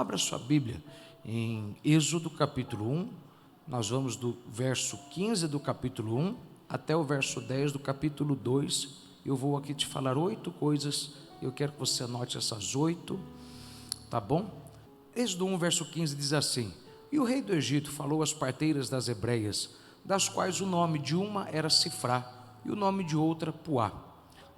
abra sua Bíblia em Êxodo capítulo 1, nós vamos do verso 15 do capítulo 1 até o verso 10 do capítulo 2. Eu vou aqui te falar 8 coisas, eu quero que você anote essas 8, tá bom? Êxodo 1, verso 15 diz assim: E o rei do Egito falou às parteiras das hebreias, das quais o nome de uma era Sifrá e o nome de outra Puá,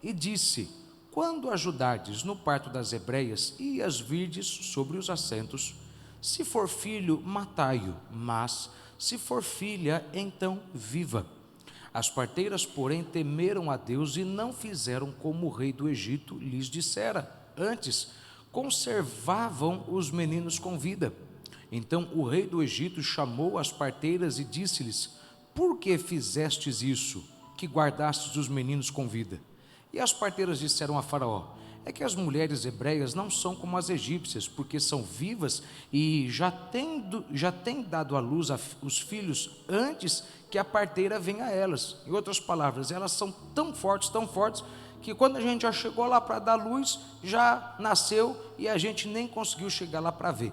e disse: Quando ajudardes no parto das hebreias e as virdes sobre os assentos, se for filho, matai-o, mas se for filha, então viva. As parteiras, porém, temeram a Deus e não fizeram como o rei do Egito lhes dissera. Antes, conservavam os meninos com vida. Então o rei do Egito chamou as parteiras e disse-lhes: Por que fizestes isso, que guardastes os meninos com vida? E as parteiras disseram a Faraó: É que as mulheres hebreias não são como as egípcias, porque são vivas e já têm dado à luz os filhos antes que a parteira venha a elas. Em outras palavras, elas são tão fortes, que quando a gente já chegou lá para dar luz, já nasceu e a gente nem conseguiu chegar lá para ver.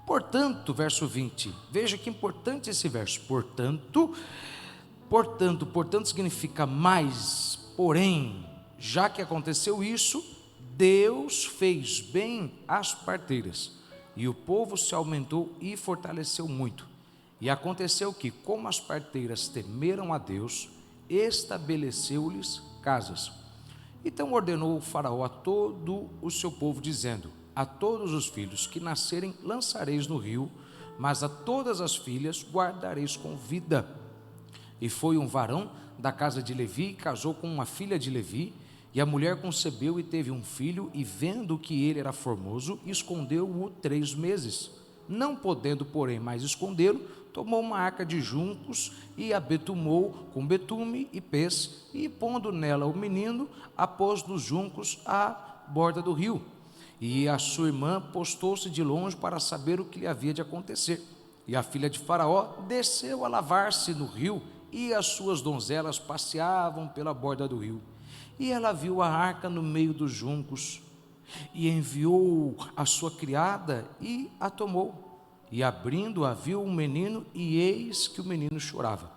Portanto, verso 20, veja que importante esse verso. Portanto significa mais, porém, já que aconteceu isso, Deus fez bem às parteiras, e o povo se aumentou e fortaleceu muito. E aconteceu que, como as parteiras temeram a Deus, estabeleceu-lhes casas. Então ordenou o Faraó a todo o seu povo, dizendo: A todos os filhos que nascerem lançareis no rio, mas a todas as filhas guardareis com vida. E foi um varão da casa de Levi e casou com uma filha de Levi, e a mulher concebeu e teve um filho, e vendo que ele era formoso, escondeu-o 3 meses. Não podendo, porém, mais escondê-lo, tomou uma arca de juncos e a betumou com betume e pés, e pondo nela o menino, a pôs nos juncos à borda do rio. E a sua irmã postou-se de longe para saber o que lhe havia de acontecer. E a filha de Faraó desceu a lavar-se no rio, e as suas donzelas passeavam pela borda do rio. E ela viu a arca no meio dos juncos, e enviou a sua criada e a tomou. E abrindo-a, viu um menino, e eis que o menino chorava.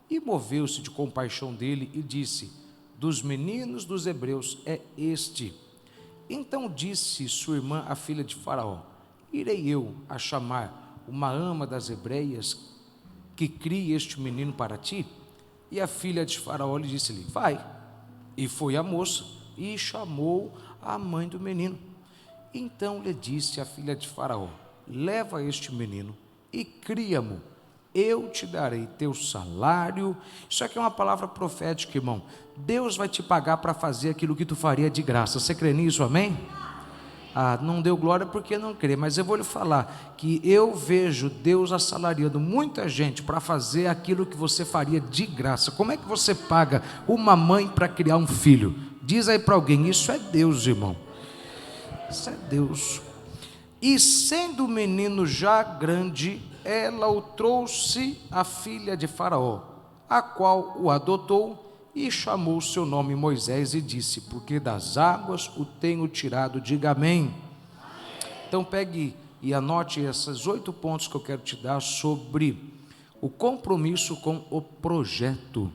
E moveu-se de compaixão dele e disse: Dos meninos dos hebreus é este. Então disse sua irmã, a filha de Faraó: Irei eu a chamar uma ama das hebreias que crie este menino para ti? E a filha de Faraó lhe disse-lhe: Vai. E foi a moça e chamou a mãe do menino. Então lhe disse a filha de Faraó: Leva este menino e cria-mo, eu te darei teu salário. Isso aqui é uma palavra profética, irmão. Deus vai te pagar para fazer aquilo que tu faria de graça. Você crê nisso, amém? Não deu glória porque não crê, mas eu vou lhe falar que eu vejo Deus assalariando muita gente para fazer aquilo que você faria de graça. Como é que você paga uma mãe para criar um filho? Diz aí para alguém: isso é Deus, irmão. Isso é Deus. E sendo o menino já grande, ela o trouxe à filha de Faraó, a qual o adotou e chamou seu nome Moisés e disse: Porque das águas o tenho tirado. Diga amém. Então pegue e anote esses 8 pontos que eu quero te dar sobre o compromisso com o projeto.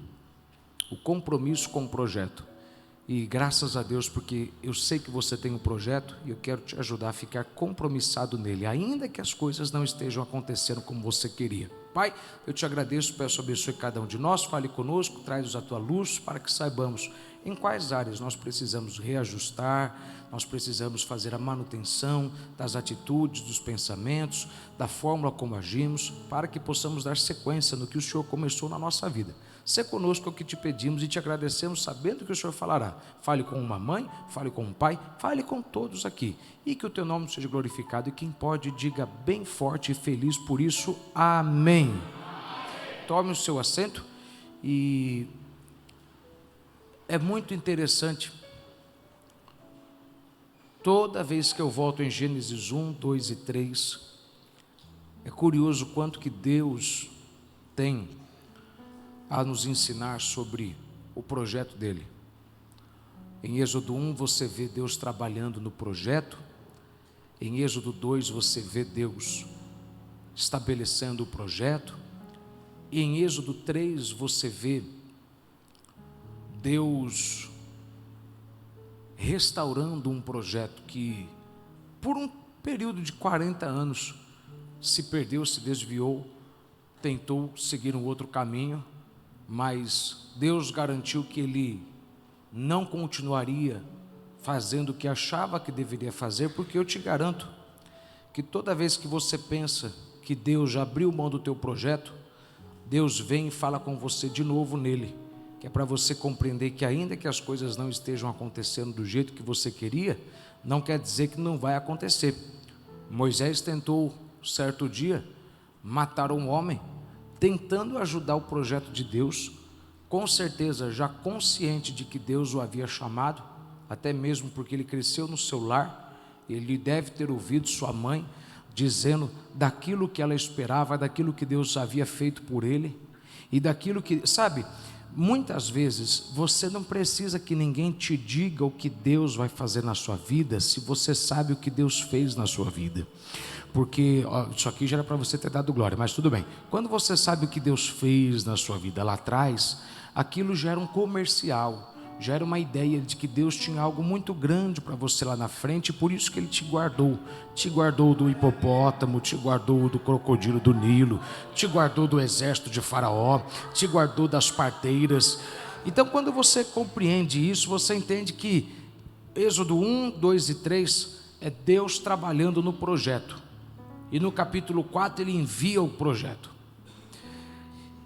O compromisso com o projeto. E graças a Deus, porque eu sei que você tem um projeto e eu quero te ajudar a ficar compromissado nele, ainda que as coisas não estejam acontecendo como você queria. Pai, eu te agradeço, peço abençoe cada um de nós, fale conosco, traz a tua luz para que saibamos em quais áreas nós precisamos reajustar, nós precisamos fazer a manutenção das atitudes, dos pensamentos, da fórmula como agimos, para que possamos dar sequência no que o Senhor começou na nossa vida. Sê conosco é o que te pedimos e te agradecemos, sabendo que o Senhor falará. Fale com uma mãe, fale com um pai, fale com todos aqui, e que o teu nome seja glorificado, e quem pode diga bem forte e feliz por isso, amém. Tome o seu assento. E é muito interessante, toda vez que eu volto em Gênesis 1, 2 e 3, é curioso quanto que Deus tem a nos ensinar sobre o projeto dele. Em Êxodo 1 você vê Deus trabalhando no projeto, Em Êxodo 2 você vê Deus estabelecendo o projeto, e em Êxodo 3 você vê Deus restaurando um projeto que por um período de 40 anos se perdeu, se desviou, tentou seguir um outro caminho, mas Deus garantiu que ele não continuaria fazendo o que achava que deveria fazer, porque eu te garanto que toda vez que você pensa que Deus já abriu mão do teu projeto, Deus vem e fala com você de novo nele, que é para você compreender que ainda que as coisas não estejam acontecendo do jeito que você queria, não quer dizer que não vai acontecer. Moisés tentou, certo dia, matar um homem, tentando ajudar o projeto de Deus, com certeza já consciente de que Deus o havia chamado, até mesmo porque ele cresceu no seu lar, ele deve ter ouvido sua mãe dizendo daquilo que ela esperava, daquilo que Deus havia feito por ele, e daquilo que, sabe, muitas vezes você não precisa que ninguém te diga o que Deus vai fazer na sua vida, se você sabe o que Deus fez na sua vida. Porque isso aqui já era para você ter dado glória, mas tudo bem. Quando você sabe o que Deus fez na sua vida lá atrás, aquilo já era um comercial, já era uma ideia de que Deus tinha algo muito grande para você lá na frente, e por isso que Ele te guardou do hipopótamo, te guardou do crocodilo do Nilo, te guardou do exército de Faraó, te guardou das parteiras. Então, quando você compreende isso, você entende que Êxodo 1, 2 e 3 é Deus trabalhando no projeto, e no capítulo 4 Ele envia o projeto.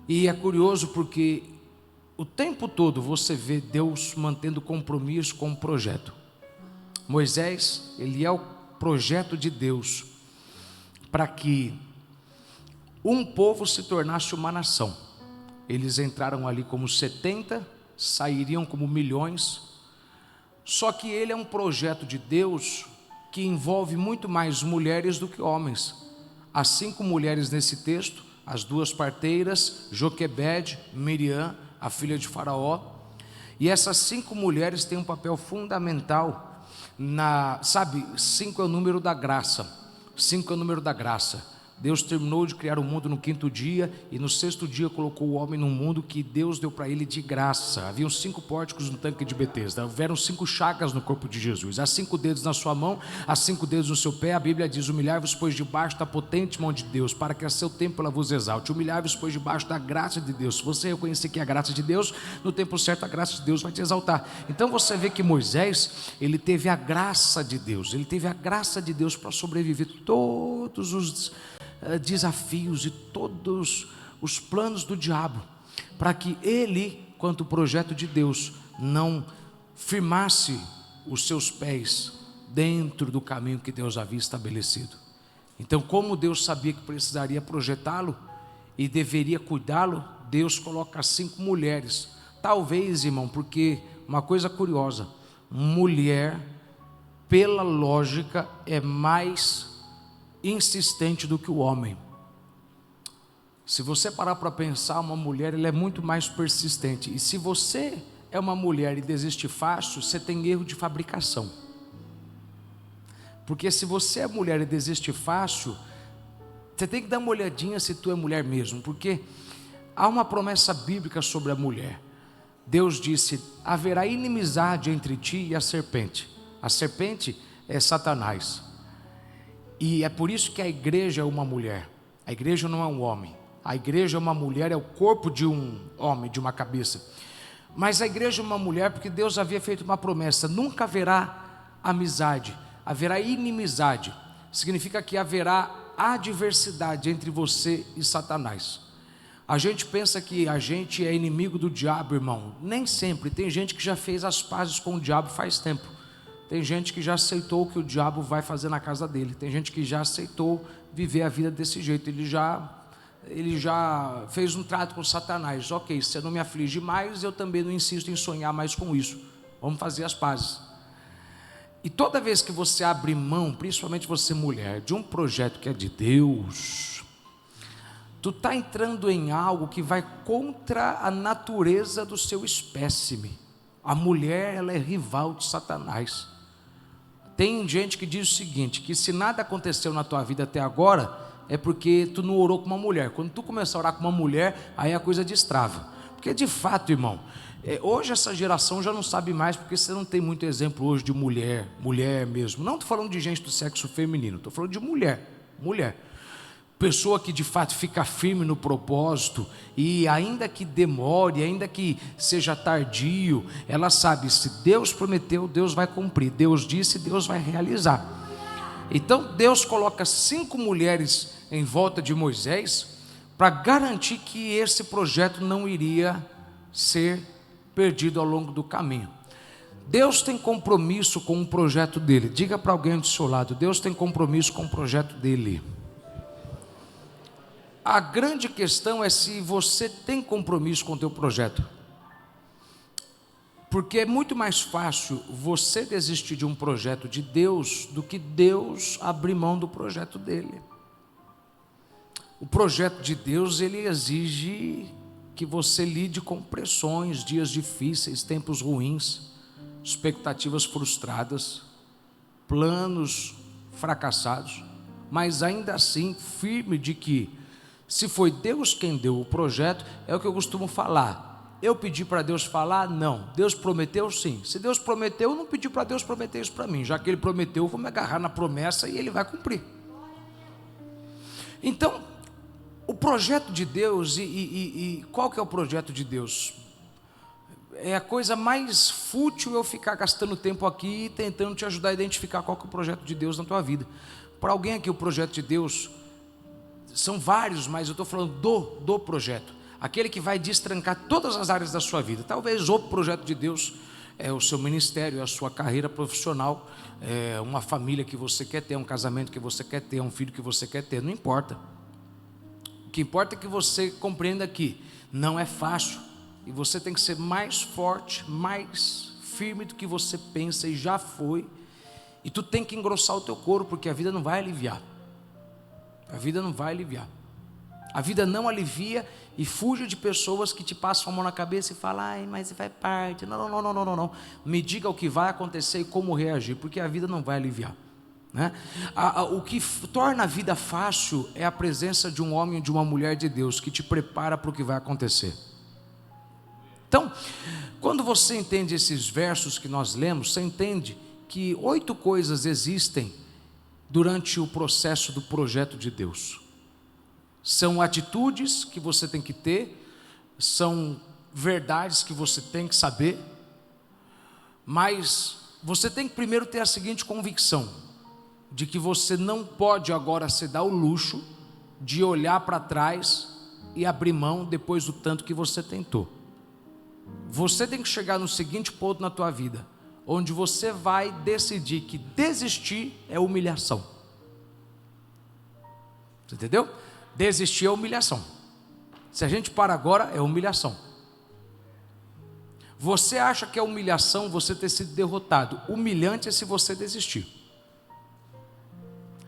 E é curioso porque o tempo todo você vê Deus mantendo compromisso com o projeto. Moisés, ele é o projeto de Deus para que um povo se tornasse uma nação. Eles entraram ali como 70, sairiam como milhões. Só que ele é um projeto de Deus que envolve muito mais mulheres do que homens. Há 5 mulheres nesse texto, as 2 parteiras, Joquebede, Miriam, a filha de Faraó, e essas 5 mulheres têm um papel fundamental sabe, 5 é o número da graça, 5 é o número da graça. Deus terminou de criar o mundo no 5º dia, e no 6º dia colocou o homem num mundo que Deus deu para ele de graça. Haviam 5 pórticos no tanque de Betesda, houveram 5 chagas no corpo de Jesus, há 5 dedos na sua mão, há 5 dedos no seu pé. A Bíblia diz: humilhai-vos, pois, debaixo da potente mão de Deus, para que a seu tempo ela vos exalte. Humilhai-vos, pois, debaixo da graça de Deus. Se você reconhecer que é a graça de Deus, no tempo certo a graça de Deus vai te exaltar. Então você vê que Moisés, ele teve a graça de Deus, ele teve a graça de Deus para sobreviver todos os desafios e todos os planos do diabo, para que ele, quanto projeto de Deus, não firmasse os seus pés dentro do caminho que Deus havia estabelecido. Então, como Deus sabia que precisaria projetá-lo e deveria cuidá-lo, Deus coloca 5 mulheres. Talvez, irmão, porque uma coisa curiosa, mulher, pela lógica, é mais insistente do que o homem. Se você parar para pensar, uma mulher, ela é muito mais persistente. E se você é uma mulher e desiste fácil, você tem erro de fabricação. Porque se você é mulher e desiste fácil, você tem que dar uma olhadinha se tu é mulher mesmo, porque há uma promessa bíblica sobre a mulher. Deus disse: haverá inimizade entre ti e a serpente. A serpente é Satanás. E é por isso que a igreja é uma mulher. A igreja não é um homem. A igreja é uma mulher, é o corpo de um homem, de uma cabeça. Mas a igreja é uma mulher porque Deus havia feito uma promessa: nunca haverá amizade, haverá inimizade. Significa que haverá adversidade entre você e Satanás. A gente pensa que a gente é inimigo do diabo, irmão. Nem sempre. Tem gente que já fez as pazes com o diabo faz tempo. Tem gente que já aceitou o que o diabo vai fazer na casa dele. Tem gente que já aceitou viver a vida desse jeito. Ele já fez um trato com Satanás. Ok, você não me aflige mais, eu também não insisto em sonhar mais com isso. Vamos fazer as pazes. E toda vez que você abre mão, principalmente você mulher, de um projeto que é de Deus, tu está entrando em algo que vai contra a natureza do seu espécime. A mulher, ela é rival de Satanás. Tem gente que diz o seguinte, que se nada aconteceu na tua vida até agora, é porque tu não orou com uma mulher. Quando tu começar a orar com uma mulher, aí a coisa destrava. Porque de fato, irmão, hoje essa geração já não sabe mais, porque você não tem muito exemplo hoje de mulher mesmo. Não estou falando de gente do sexo feminino, estou falando de mulher. Pessoa que de fato fica firme no propósito, e ainda que demore, ainda que seja tardio, ela sabe, se Deus prometeu, Deus vai cumprir, Deus disse, Deus vai realizar. Então Deus coloca 5 mulheres em volta de Moisés, para garantir que esse projeto não iria ser perdido ao longo do caminho. Deus tem compromisso com o projeto dele. Diga para alguém do seu lado, Deus tem compromisso com o projeto dele. A grande questão é se você tem compromisso com o teu projeto. Porque é muito mais fácil você desistir de um projeto de Deus do que Deus abrir mão do projeto dele. O projeto de Deus, ele exige que você lide com pressões, dias difíceis, tempos ruins, expectativas frustradas, planos fracassados, mas ainda assim firme de que, se foi Deus quem deu o projeto, é o que eu costumo falar. Eu pedi para Deus falar? Não. Deus prometeu? Sim. Se Deus prometeu, eu não pedi para Deus prometer isso para mim. Já que Ele prometeu, eu vou me agarrar na promessa e Ele vai cumprir. Então, o projeto de Deus, e qual que é o projeto de Deus? É a coisa mais fútil eu ficar gastando tempo aqui tentando te ajudar a identificar qual que é o projeto de Deus na tua vida. Para alguém aqui, o projeto de Deus são vários, mas eu estou falando do projeto, aquele que vai destrancar todas as áreas da sua vida. Talvez o projeto de Deus é o seu ministério, é a sua carreira profissional, é uma família que você quer ter, um casamento que você quer ter, um filho que você quer ter, não importa. O que importa é que você compreenda que não é fácil, e você tem que ser mais forte, mais firme do que você pensa e já foi, e tu tem que engrossar o teu couro, porque a vida não vai aliviar. A vida não vai aliviar. A vida não alivia, e fuja de pessoas que te passam a mão na cabeça e falam, ai, mas vai parte. Não. Me diga o que vai acontecer e como reagir, porque a vida não vai aliviar, né? O que torna a vida fácil é a presença de um homem e de uma mulher de Deus que te prepara para o que vai acontecer. Então, quando você entende esses versos que nós lemos, você entende que 8 coisas existem durante o processo do projeto de Deus. São atitudes que você tem que ter, são verdades que você tem que saber, mas você tem que primeiro ter a seguinte convicção, de que você não pode agora se dar o luxo de olhar para trás e abrir mão depois do tanto que você tentou. Você tem que chegar no seguinte ponto na tua vida, onde você vai decidir que desistir é humilhação. Você entendeu? Desistir é humilhação. Se a gente para agora, é humilhação. Você acha que é humilhação você ter sido derrotado? Humilhante é se você desistir.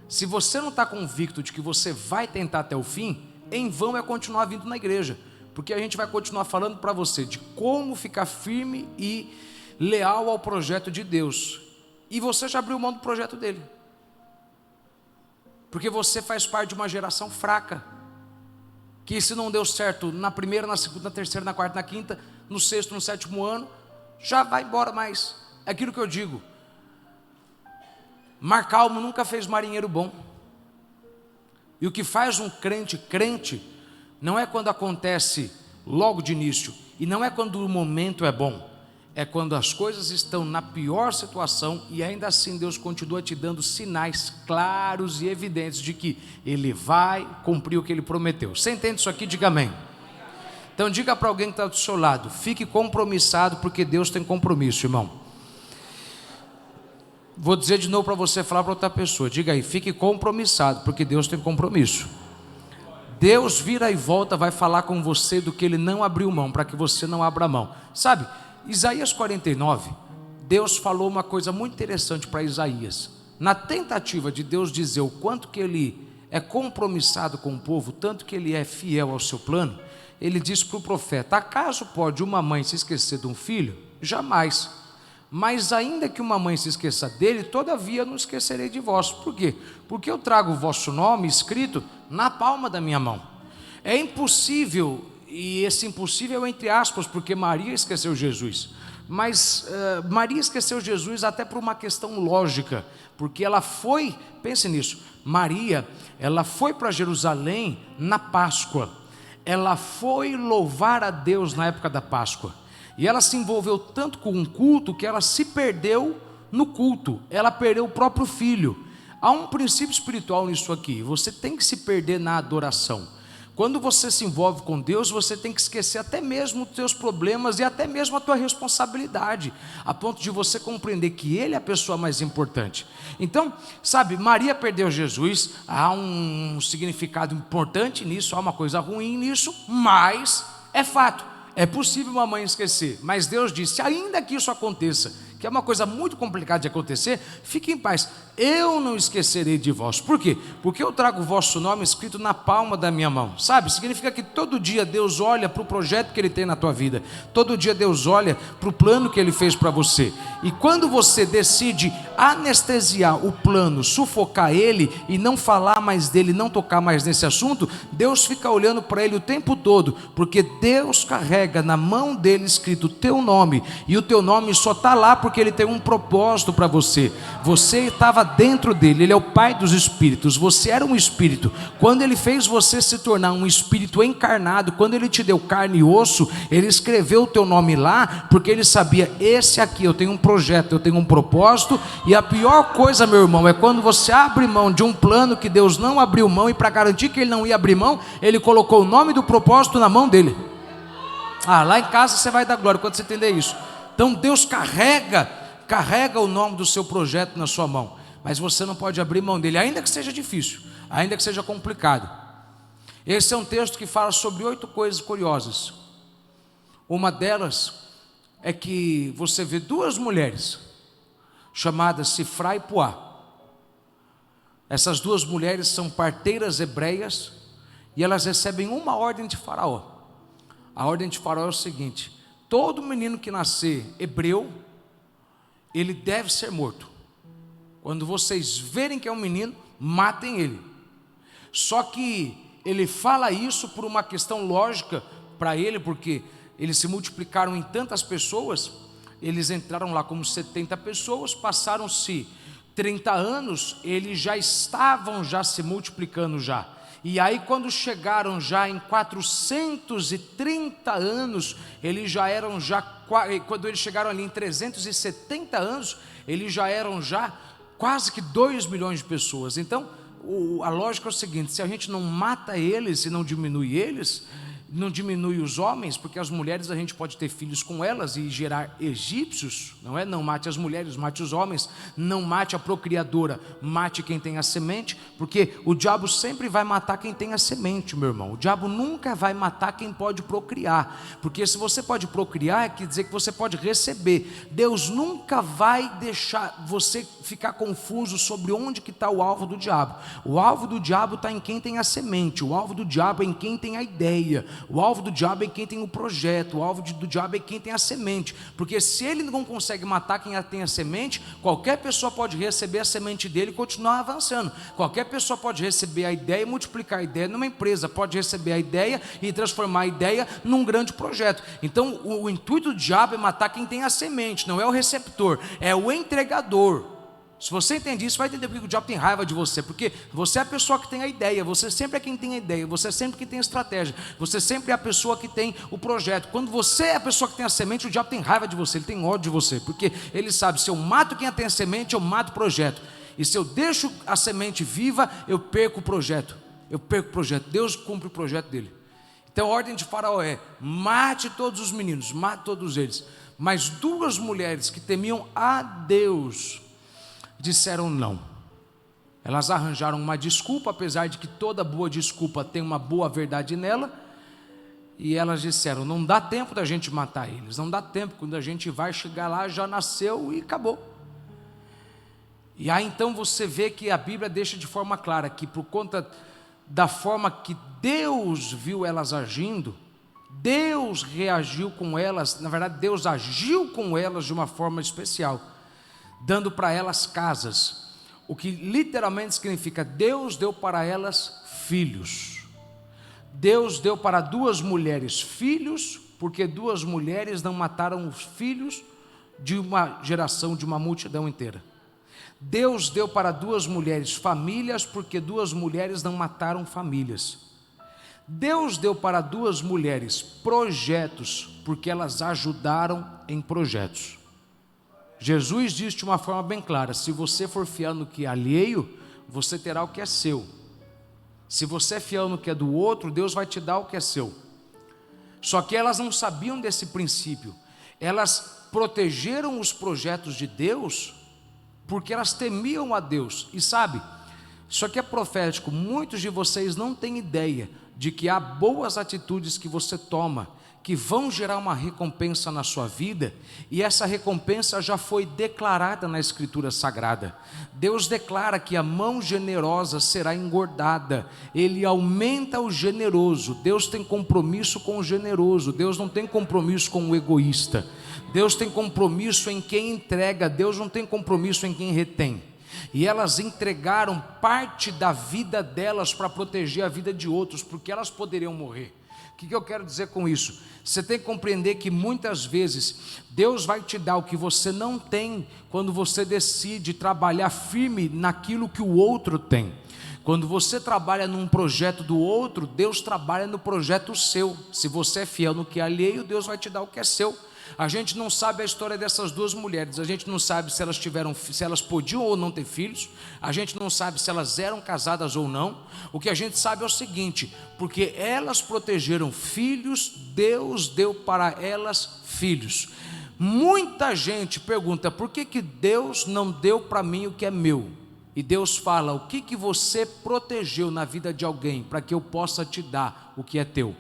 Se você não está convicto de que você vai tentar até o fim, em vão é continuar vindo na igreja, porque a gente vai continuar falando para você de como ficar firme e leal ao projeto de Deus, e você já abriu mão do projeto dele, porque você faz parte de uma geração fraca, que se não deu certo na primeira, na segunda, na terceira, na quarta, na quinta, no sexto, no sétimo ano, já vai embora mais. É aquilo que eu digo, Mar Calmo nunca fez marinheiro bom, e o que faz um crente, não é quando acontece logo de início, e não é quando o momento é bom, é quando as coisas estão na pior situação, e ainda assim Deus continua te dando sinais claros e evidentes de que Ele vai cumprir o que Ele prometeu. Você entende isso aqui? Diga amém. Então diga para alguém que está do seu lado, fique compromissado, porque Deus tem compromisso, irmão. Vou dizer de novo para você falar para outra pessoa, diga aí, fique compromissado, porque Deus tem compromisso. Deus vira e volta, vai falar com você do que Ele não abriu mão, para que você não abra mão. Sabe, Isaías 49, Deus falou uma coisa muito interessante para Isaías. Na tentativa de Deus dizer o quanto que Ele é compromissado com o povo, tanto que Ele é fiel ao seu plano, Ele disse para o profeta, acaso pode uma mãe se esquecer de um filho? Jamais, Mas ainda que uma mãe se esqueça dele, todavia não esquecerei de vós. Por quê? Porque eu trago o vosso nome escrito na palma da minha mão. É impossível, e esse impossível é entre aspas, porque Maria esqueceu Jesus. Mas Maria esqueceu Jesus até por uma questão lógica, porque ela foi, pense nisso, Maria, ela foi para Jerusalém na Páscoa, ela foi louvar a Deus na época da Páscoa, e ela se envolveu tanto com um culto, que ela se perdeu no culto, ela perdeu o próprio filho. Há um princípio espiritual nisso aqui, você tem que se perder na adoração. Quando você se envolve com Deus, você tem que esquecer até mesmo os teus problemas e até mesmo a tua responsabilidade, a ponto de você compreender que Ele é a pessoa mais importante. Então, sabe, Maria perdeu Jesus, há um significado importante nisso, há uma coisa ruim nisso, mas é fato, é possível uma mãe esquecer, mas Deus disse, ainda que isso aconteça, que é uma coisa muito complicada de acontecer, fique em paz, eu não esquecerei de vós. Por quê? Porque eu trago o vosso nome escrito na palma da minha mão, sabe? Significa que todo dia Deus olha para o projeto que Ele tem na tua vida, todo dia Deus olha para o plano que Ele fez para você, e quando você decide anestesiar o plano, sufocar ele, e não falar mais dele, não tocar mais nesse assunto, Deus fica olhando para ele o tempo todo, porque Deus carrega na mão dele escrito o teu nome, e o teu nome só está lá porque Ele tem um propósito para você. Você estava dentro dele, Ele é o Pai dos Espíritos, você era um espírito. Quando Ele fez você se tornar um espírito encarnado, quando Ele te deu carne e osso, Ele escreveu o teu nome lá, porque Ele sabia, esse aqui, eu tenho um projeto, eu tenho um propósito. E a pior coisa, meu irmão, é quando você abre mão de um plano que Deus não abriu mão, e para garantir que Ele não ia abrir mão, Ele colocou o nome do propósito na mão dele. Lá em casa você vai dar glória quando você entender isso. Então Deus carrega o nome do seu projeto na sua mão, mas você não pode abrir mão dele, ainda que seja difícil, ainda que seja complicado. Esse é um texto que fala sobre 8 coisas curiosas. Uma delas é que você vê 2 mulheres chamadas Sifrá e Puá. Essas 2 mulheres são parteiras hebreias, e elas recebem uma ordem de Faraó. A ordem de Faraó é o seguinte: todo menino que nascer hebreu, ele deve ser morto. Quando vocês verem que é um menino, matem ele. Só que ele fala isso por uma questão lógica para ele, porque eles se multiplicaram em tantas pessoas, eles entraram lá como 70 pessoas, passaram-se 30 anos, eles já estavam se multiplicando já. E aí quando chegaram já em 430 anos, eles já eram quando eles chegaram ali em 370 anos, eles já eram quase que 2 milhões de pessoas. Então a lógica é o seguinte: se a gente não mata eles, se não diminui eles, não diminui os homens, porque as mulheres a gente pode ter filhos com elas e gerar egípcios, não é? Não mate as mulheres, mate os homens. Não mate a procriadora, mate quem tem a semente, porque o diabo sempre vai matar quem tem a semente, meu irmão. O diabo nunca vai matar quem pode procriar, porque se você pode procriar, quer dizer que você pode receber. Deus nunca vai deixar você ficar confuso sobre onde que está o alvo do diabo. O alvo do diabo está em quem tem a semente, o alvo do diabo é em quem tem a ideia, o alvo do diabo é quem tem o projeto, o alvo do diabo é quem tem a semente, porque se ele não consegue matar quem tem a semente, qualquer pessoa pode receber a semente dele e continuar avançando. Qualquer pessoa pode receber a ideia e multiplicar a ideia numa empresa, pode receber a ideia e transformar a ideia num grande projeto. Então o intuito do diabo é matar quem tem a semente, não é o receptor, é o entregador. Se você entende isso, vai entender porque o diabo tem raiva de você, porque você é a pessoa que tem a ideia, você sempre é quem tem a ideia, você é sempre quem tem a estratégia, você sempre é a pessoa que tem o projeto. Quando você é a pessoa que tem a semente, o diabo tem raiva de você, ele tem ódio de você, porque ele sabe, se eu mato quem tem a semente, eu mato o projeto, e se eu deixo a semente viva, eu perco o projeto, Deus cumpre o projeto dele. Então a ordem de Faraó é: mate todos os meninos, mate todos eles. Mas 2 mulheres que temiam a Deus disseram não. Elas arranjaram uma desculpa, apesar de que toda boa desculpa tem uma boa verdade nela, e elas disseram: não dá tempo da gente matar eles, não dá tempo, quando a gente vai chegar lá já nasceu e acabou. E aí então você vê que a Bíblia deixa de forma clara que por conta da forma que Deus viu elas agindo, Deus reagiu com elas, na verdade Deus agiu com elas de uma forma especial, dando para elas casas, o que literalmente significa Deus deu para elas filhos. Deus deu para duas mulheres filhos, porque duas mulheres não mataram os filhos de uma geração, de uma multidão inteira. Deus deu para duas mulheres famílias, porque duas mulheres não mataram famílias. Deus deu para duas mulheres projetos, porque elas ajudaram em projetos. Jesus disse de uma forma bem clara: se você for fiel no que é alheio, você terá o que é seu. Se você é fiel no que é do outro, Deus vai te dar o que é seu. Só que elas não sabiam desse princípio. Elas protegeram os projetos de Deus porque elas temiam a Deus. E sabe, isso aqui é profético. Muitos de vocês não têm ideia de que há boas atitudes que você toma que vão gerar uma recompensa na sua vida, e essa recompensa já foi declarada na Escritura Sagrada. Deus declara que a mão generosa será engordada, Ele aumenta o generoso. Deus tem compromisso com o generoso, Deus não tem compromisso com o egoísta. Deus tem compromisso em quem entrega, Deus não tem compromisso em quem retém. E elas entregaram parte da vida delas para proteger a vida de outros, porque elas poderiam morrer. O que eu quero dizer com isso? Você tem que compreender que muitas vezes Deus vai te dar o que você não tem, quando você decide trabalhar firme naquilo que o outro tem. Quando você trabalha num projeto do outro, Deus trabalha no projeto seu. Se você é fiel no que é alheio, Deus vai te dar o que é seu. A gente não sabe a história dessas duas mulheres, a gente não sabe se elas podiam ou não ter filhos, a gente não sabe se elas eram casadas ou não. O que a gente sabe é o seguinte: porque elas protegeram filhos, Deus deu para elas filhos. Muita gente pergunta: por que Deus não deu para mim o que é meu? E Deus fala: o que você protegeu na vida de alguém para que eu possa te dar o que é teu?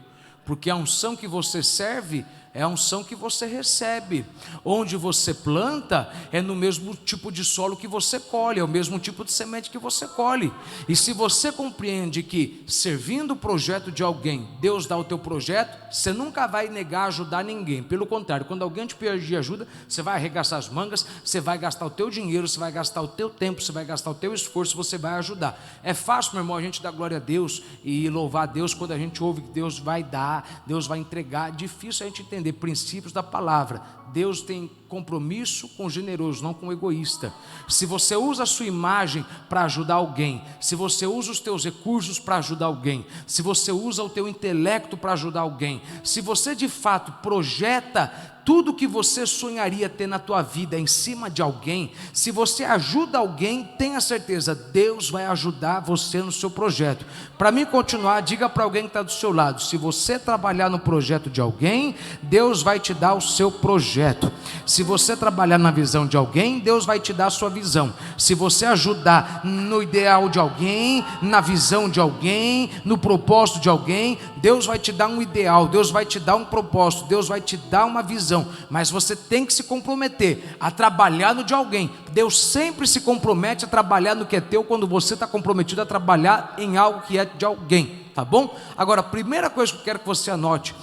Porque a unção que você serve é a unção que você recebe. Onde você planta é no mesmo tipo de solo que você colhe, é o mesmo tipo de semente que você colhe. E se você compreende que servindo o projeto de alguém, Deus dá o teu projeto, você nunca vai negar ajudar ninguém. Pelo contrário, quando alguém te pedir ajuda, você vai arregaçar as mangas, você vai gastar o teu dinheiro, você vai gastar o teu tempo, você vai gastar o teu esforço, você vai ajudar. É fácil, meu irmão, a gente dar glória a Deus e louvar a Deus quando a gente ouve que Deus vai dar, Deus vai entregar. É difícil a gente entender princípios da palavra. Deus tem compromisso com o generoso, não com o egoísta. Se você usa a sua imagem para ajudar alguém, se você usa os teus recursos para ajudar alguém, se você usa o teu intelecto para ajudar alguém, se você de fato projeta tudo que você sonharia ter na tua vida em cima de alguém, se você ajuda alguém, tenha certeza, Deus vai ajudar você no seu projeto. Para mim continuar, diga para alguém que está do seu lado: se você trabalhar no projeto de alguém, Deus vai te dar o seu projeto. Se você trabalhar na visão de alguém, Deus vai te dar a sua visão. Se você ajudar no ideal de alguém, na visão de alguém, no propósito de alguém, Deus vai te dar um ideal, Deus vai te dar um propósito, Deus vai te dar uma visão. Mas você tem que se comprometer a trabalhar no de alguém. Deus sempre se compromete a trabalhar no que é teu, quando você está comprometido a trabalhar em algo que é de alguém, tá bom? Agora, a primeira coisa que eu quero que você anote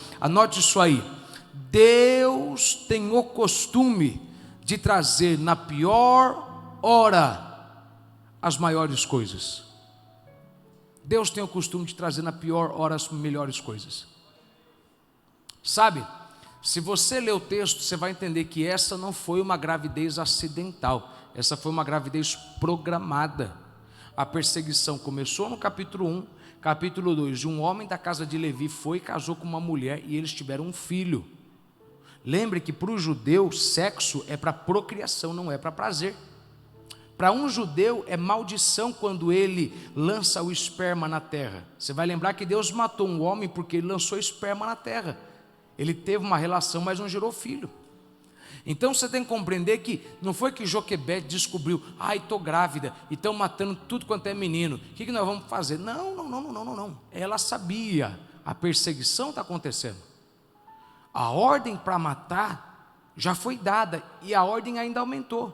isso aí: Deus tem o costume de trazer na pior hora as maiores coisas. Deus tem o costume de trazer na pior hora as melhores coisas. Sabe, se você ler o texto, você vai entender que essa não foi uma gravidez acidental, essa foi uma gravidez programada. A perseguição começou no capítulo 1, capítulo 2, um homem da casa de Levi foi e casou com uma mulher e eles tiveram um filho. Lembre que para o judeu, sexo é para procriação, não é para prazer. Para um judeu é maldição quando ele lança o esperma na terra. Você vai lembrar que Deus matou um homem porque ele lançou esperma na terra. Ele teve uma relação, mas não gerou filho. Então você tem que compreender que não foi que Joquebede descobriu: estou grávida e estão matando tudo quanto é menino, o que nós vamos fazer? Não. Ela sabia, a perseguição está acontecendo. A ordem para matar já foi dada e a ordem ainda aumentou.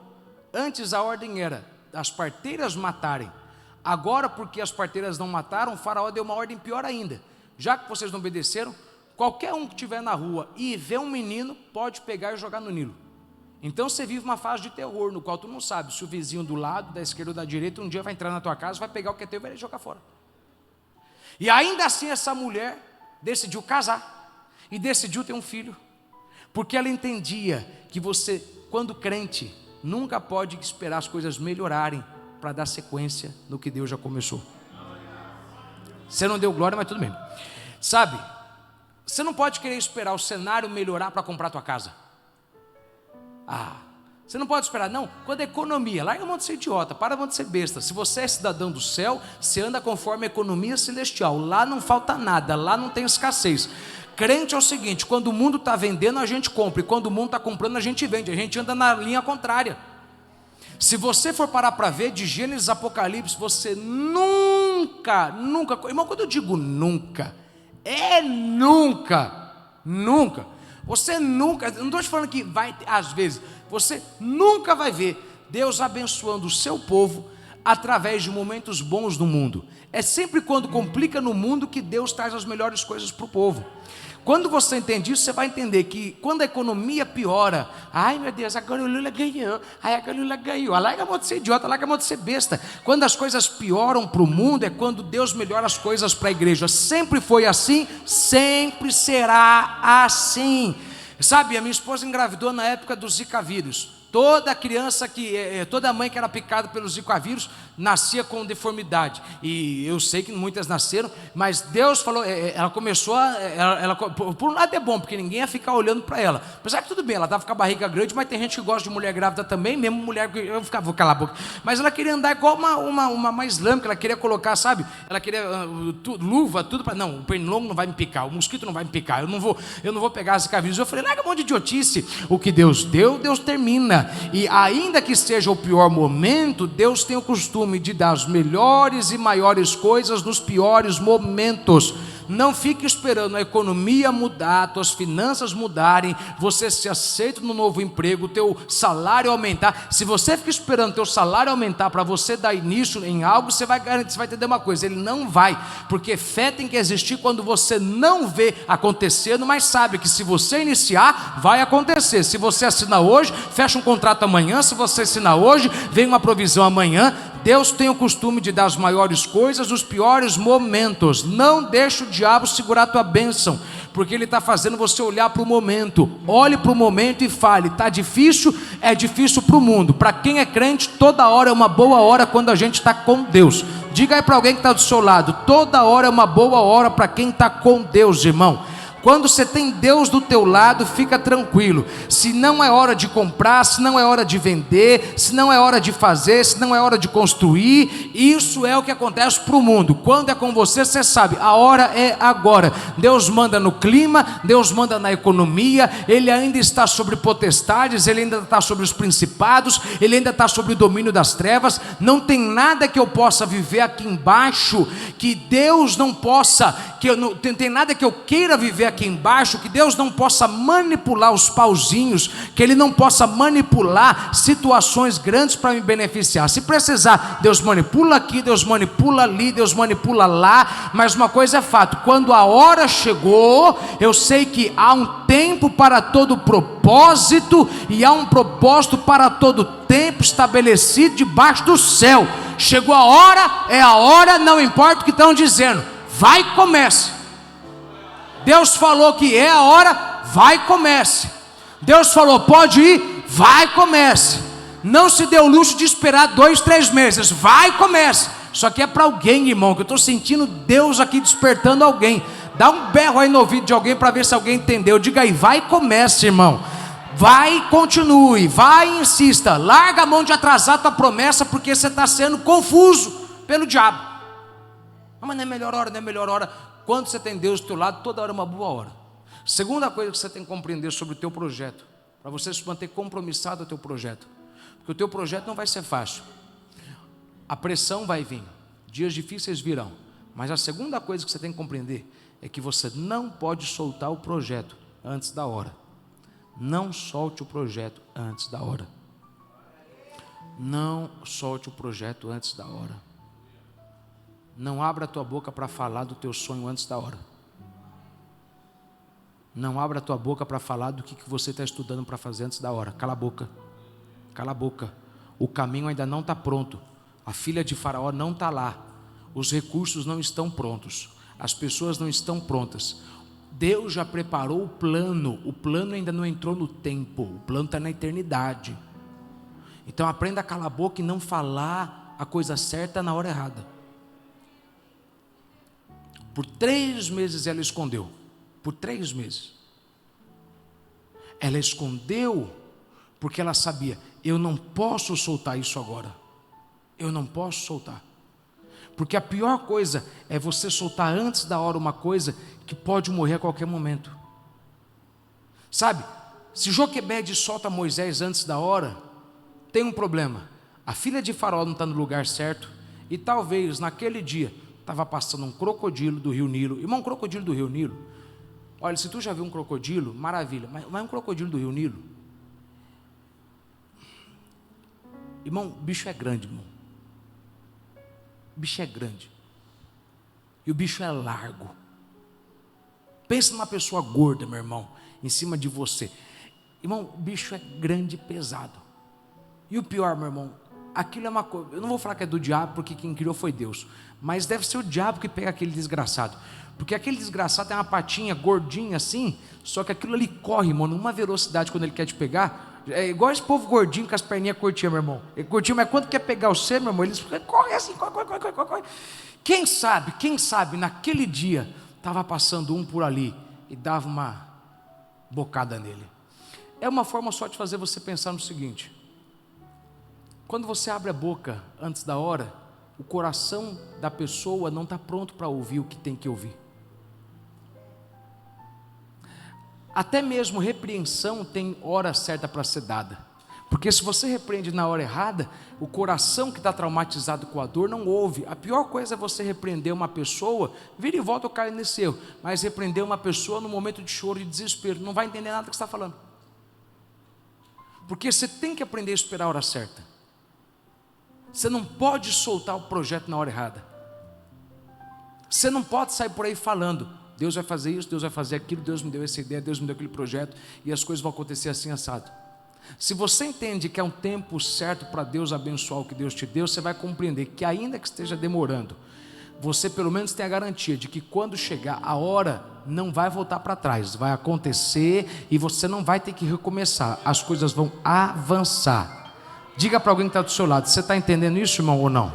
Antes a ordem era as parteiras matarem. Agora, porque as parteiras não mataram, o faraó deu uma ordem pior ainda: já que vocês não obedeceram, Qualquer um que estiver na rua e ver um menino, pode pegar e jogar no Nilo. Então você vive uma fase de terror, no qual tu não sabe se o vizinho do lado, da esquerda ou da direita, um dia vai entrar na tua casa, vai pegar o que é teu e vai jogar fora. E ainda assim essa mulher decidiu casar e decidiu ter um filho, porque ela entendia que você, quando crente, nunca pode esperar as coisas melhorarem para dar sequência no que Deus já começou. Você não deu glória, mas tudo bem. Sabe, você não pode querer esperar o cenário melhorar para comprar tua casa. Você não pode esperar, não. Quando a economia, larga a mão de ser idiota, para a mão de ser besta. Se você é cidadão do céu, você anda conforme a economia celestial. Lá não falta nada, lá não tem escassez. Crente é o seguinte: quando o mundo está vendendo, a gente compra, e quando o mundo está comprando, a gente vende. A gente anda na linha contrária. Se você for parar para ver, de Gênesis a Apocalipse, você nunca, irmão, quando eu digo nunca, é nunca, você nunca, não estou te falando que vai, às vezes, você nunca vai ver Deus abençoando o seu povo através de momentos bons no mundo. É sempre quando complica no mundo que Deus traz as melhores coisas para o povo. Quando você entende isso, você vai entender que quando a economia piora, ai meu Deus, agora o Lula ganhou, larga a mão de ser idiota, larga a mão de ser besta. Quando as coisas pioram para o mundo, é quando Deus melhora as coisas para a igreja. Sempre foi assim, sempre será assim. Sabe, a minha esposa engravidou na época do Zika vírus. Toda criança toda mãe que era picada pelo Zika vírus nascia com deformidade. E eu sei que muitas nasceram, mas Deus falou, ela começou por um lado é bom, porque ninguém ia ficar olhando para ela. Apesar que tudo bem, ela estava com a barriga grande, mas tem gente que gosta de mulher grávida também, mesmo mulher, vou calar a boca. Mas ela queria andar igual uma islâmica, ela queria colocar, sabe? Ela queria luva, tudo para. Não, o pernilongo não vai me picar, o mosquito não vai me picar, eu não vou pegar Zika vírus. Eu falei, larga um monte de idiotice. O que Deus deu, Deus termina. E ainda que seja o pior momento, Deus tem o costume de dar as melhores e maiores coisas nos piores momentos. Não fique esperando a economia mudar, tuas finanças mudarem, você se aceita no novo emprego, teu salário aumentar. Se você fica esperando teu salário aumentar para você dar início em algo, você vai entender uma coisa: ele não vai, porque fé tem que existir quando você não vê acontecendo, mas sabe que se você iniciar, vai acontecer. Se você assinar hoje, fecha um contrato amanhã. Se você assinar hoje, vem uma provisão amanhã. Deus tem o costume de dar as maiores coisas nos piores momentos. Não deixe o diabo segurar a tua bênção, porque ele está fazendo você olhar para o momento. Olhe para o momento e fale: está difícil? É difícil para o mundo. Para quem é crente, toda hora é uma boa hora quando a gente está com Deus. Diga aí para alguém que está do seu lado: toda hora é uma boa hora para quem está com Deus, irmão. Quando você tem Deus do teu lado, fica tranquilo. Se não é hora de comprar, se não é hora de vender, se não é hora de fazer, se não é hora de construir, isso é o que acontece para o mundo. Quando é com você, você sabe, a hora é agora. Deus manda no clima, Deus manda na economia, Ele ainda está sobre potestades, Ele ainda está sobre os principados, Ele ainda está sobre o domínio das trevas. Não tem nada que eu possa viver aqui embaixo que Deus não possa, tem nada que eu queira viver aqui embaixo que Deus não possa manipular os pauzinhos, que Ele não possa manipular situações grandes para me beneficiar. Se precisar, Deus manipula aqui, Deus manipula ali, Deus manipula lá, mas uma coisa é fato: quando a hora chegou, eu sei que há um tempo para todo propósito, e há um propósito para todo tempo estabelecido debaixo do céu. Chegou a hora, é a hora, não importa o que estão dizendo, vai e comece. Deus falou que é a hora, vai e comece. Deus falou pode ir, vai e comece. Não se dê o luxo de esperar 2, 3 meses, vai e comece. Só que é para alguém, irmão, que eu estou sentindo Deus aqui despertando alguém. Dá um berro aí no ouvido de alguém para ver se alguém entendeu. Diga aí, vai e comece, irmão. Vai e continue, vai e insista. Larga a mão de atrasar a tua promessa, porque você está sendo confuso pelo diabo. Mas não é melhor hora, não é melhor hora. Quando você tem Deus do teu lado, toda hora é uma boa hora. Segunda coisa que você tem que compreender sobre o teu projeto, para você se manter compromissado ao teu projeto, porque o teu projeto não vai ser fácil. A pressão vai vir, dias difíceis virão, mas a segunda coisa que você tem que compreender é que você não pode soltar o projeto antes da hora. Não solte o projeto antes da hora. Não solte o projeto antes da hora. Não abra a tua boca para falar do teu sonho antes da hora. Não abra a tua boca para falar do que você está estudando para fazer antes da hora. Cala a boca. Cala a boca. O caminho ainda não está pronto. A filha de Faraó não está lá. Os recursos não estão prontos. As pessoas não estão prontas. Deus já preparou o plano. O plano ainda não entrou no tempo. O plano está na eternidade. Então aprenda a calar a boca e não falar a coisa certa na hora errada. Por 3 meses ela escondeu. Por 3 meses. Ela escondeu porque ela sabia, eu não posso soltar isso agora. Eu não posso soltar. Porque a pior coisa é você soltar antes da hora uma coisa que pode morrer a qualquer momento. Sabe, se Joquebede solta Moisés antes da hora, tem um problema. A filha de Faraó não está no lugar certo, e talvez naquele dia estava passando um crocodilo do rio Nilo. Irmão, um crocodilo do rio Nilo. Olha, se tu já viu um crocodilo, maravilha, mas um crocodilo do rio Nilo, irmão, o bicho é grande, irmão. O bicho é grande. E o bicho é largo. Pensa numa pessoa gorda, meu irmão, em cima de você. Irmão, o bicho é grande e pesado. E o pior, meu irmão, aquilo é uma coisa, eu não vou falar que é do diabo, porque quem criou foi Deus, mas deve ser o diabo que pega aquele desgraçado. Porque aquele desgraçado tem uma patinha gordinha assim, só que aquilo ali corre, mano, numa velocidade quando ele quer te pegar. É igual esse povo gordinho com as perninhas curtinhas, meu irmão. É curtinho, mas quando quer pegar você, meu irmão, eles correm assim, corre. Quem sabe, naquele dia, estava passando um por ali e dava uma bocada nele. É uma forma só de fazer você pensar no seguinte: quando você abre a boca antes da hora, o coração da pessoa não está pronto para ouvir o que tem que ouvir. Até mesmo repreensão tem hora certa para ser dada. Porque se você repreende na hora errada, o coração que está traumatizado com a dor não ouve. A pior coisa é você repreender uma pessoa, vira e volta, eu caio nesse erro, mas repreender uma pessoa no momento de choro e desespero, não vai entender nada do que você está falando. Porque você tem que aprender a esperar a hora certa. Você não pode soltar o projeto na hora errada. Você não pode sair por aí falando, Deus vai fazer isso, Deus vai fazer aquilo, Deus me deu essa ideia, Deus me deu aquele projeto, e as coisas vão acontecer assim, assado. Se você entende que é um tempo certo para Deus abençoar o que Deus te deu, você vai compreender que ainda que esteja demorando, você pelo menos tem a garantia de que quando chegar a hora, não vai voltar para trás, vai acontecer e você não vai ter que recomeçar, as coisas vão avançar. Diga para alguém que está do seu lado, você está entendendo isso, irmão, ou não?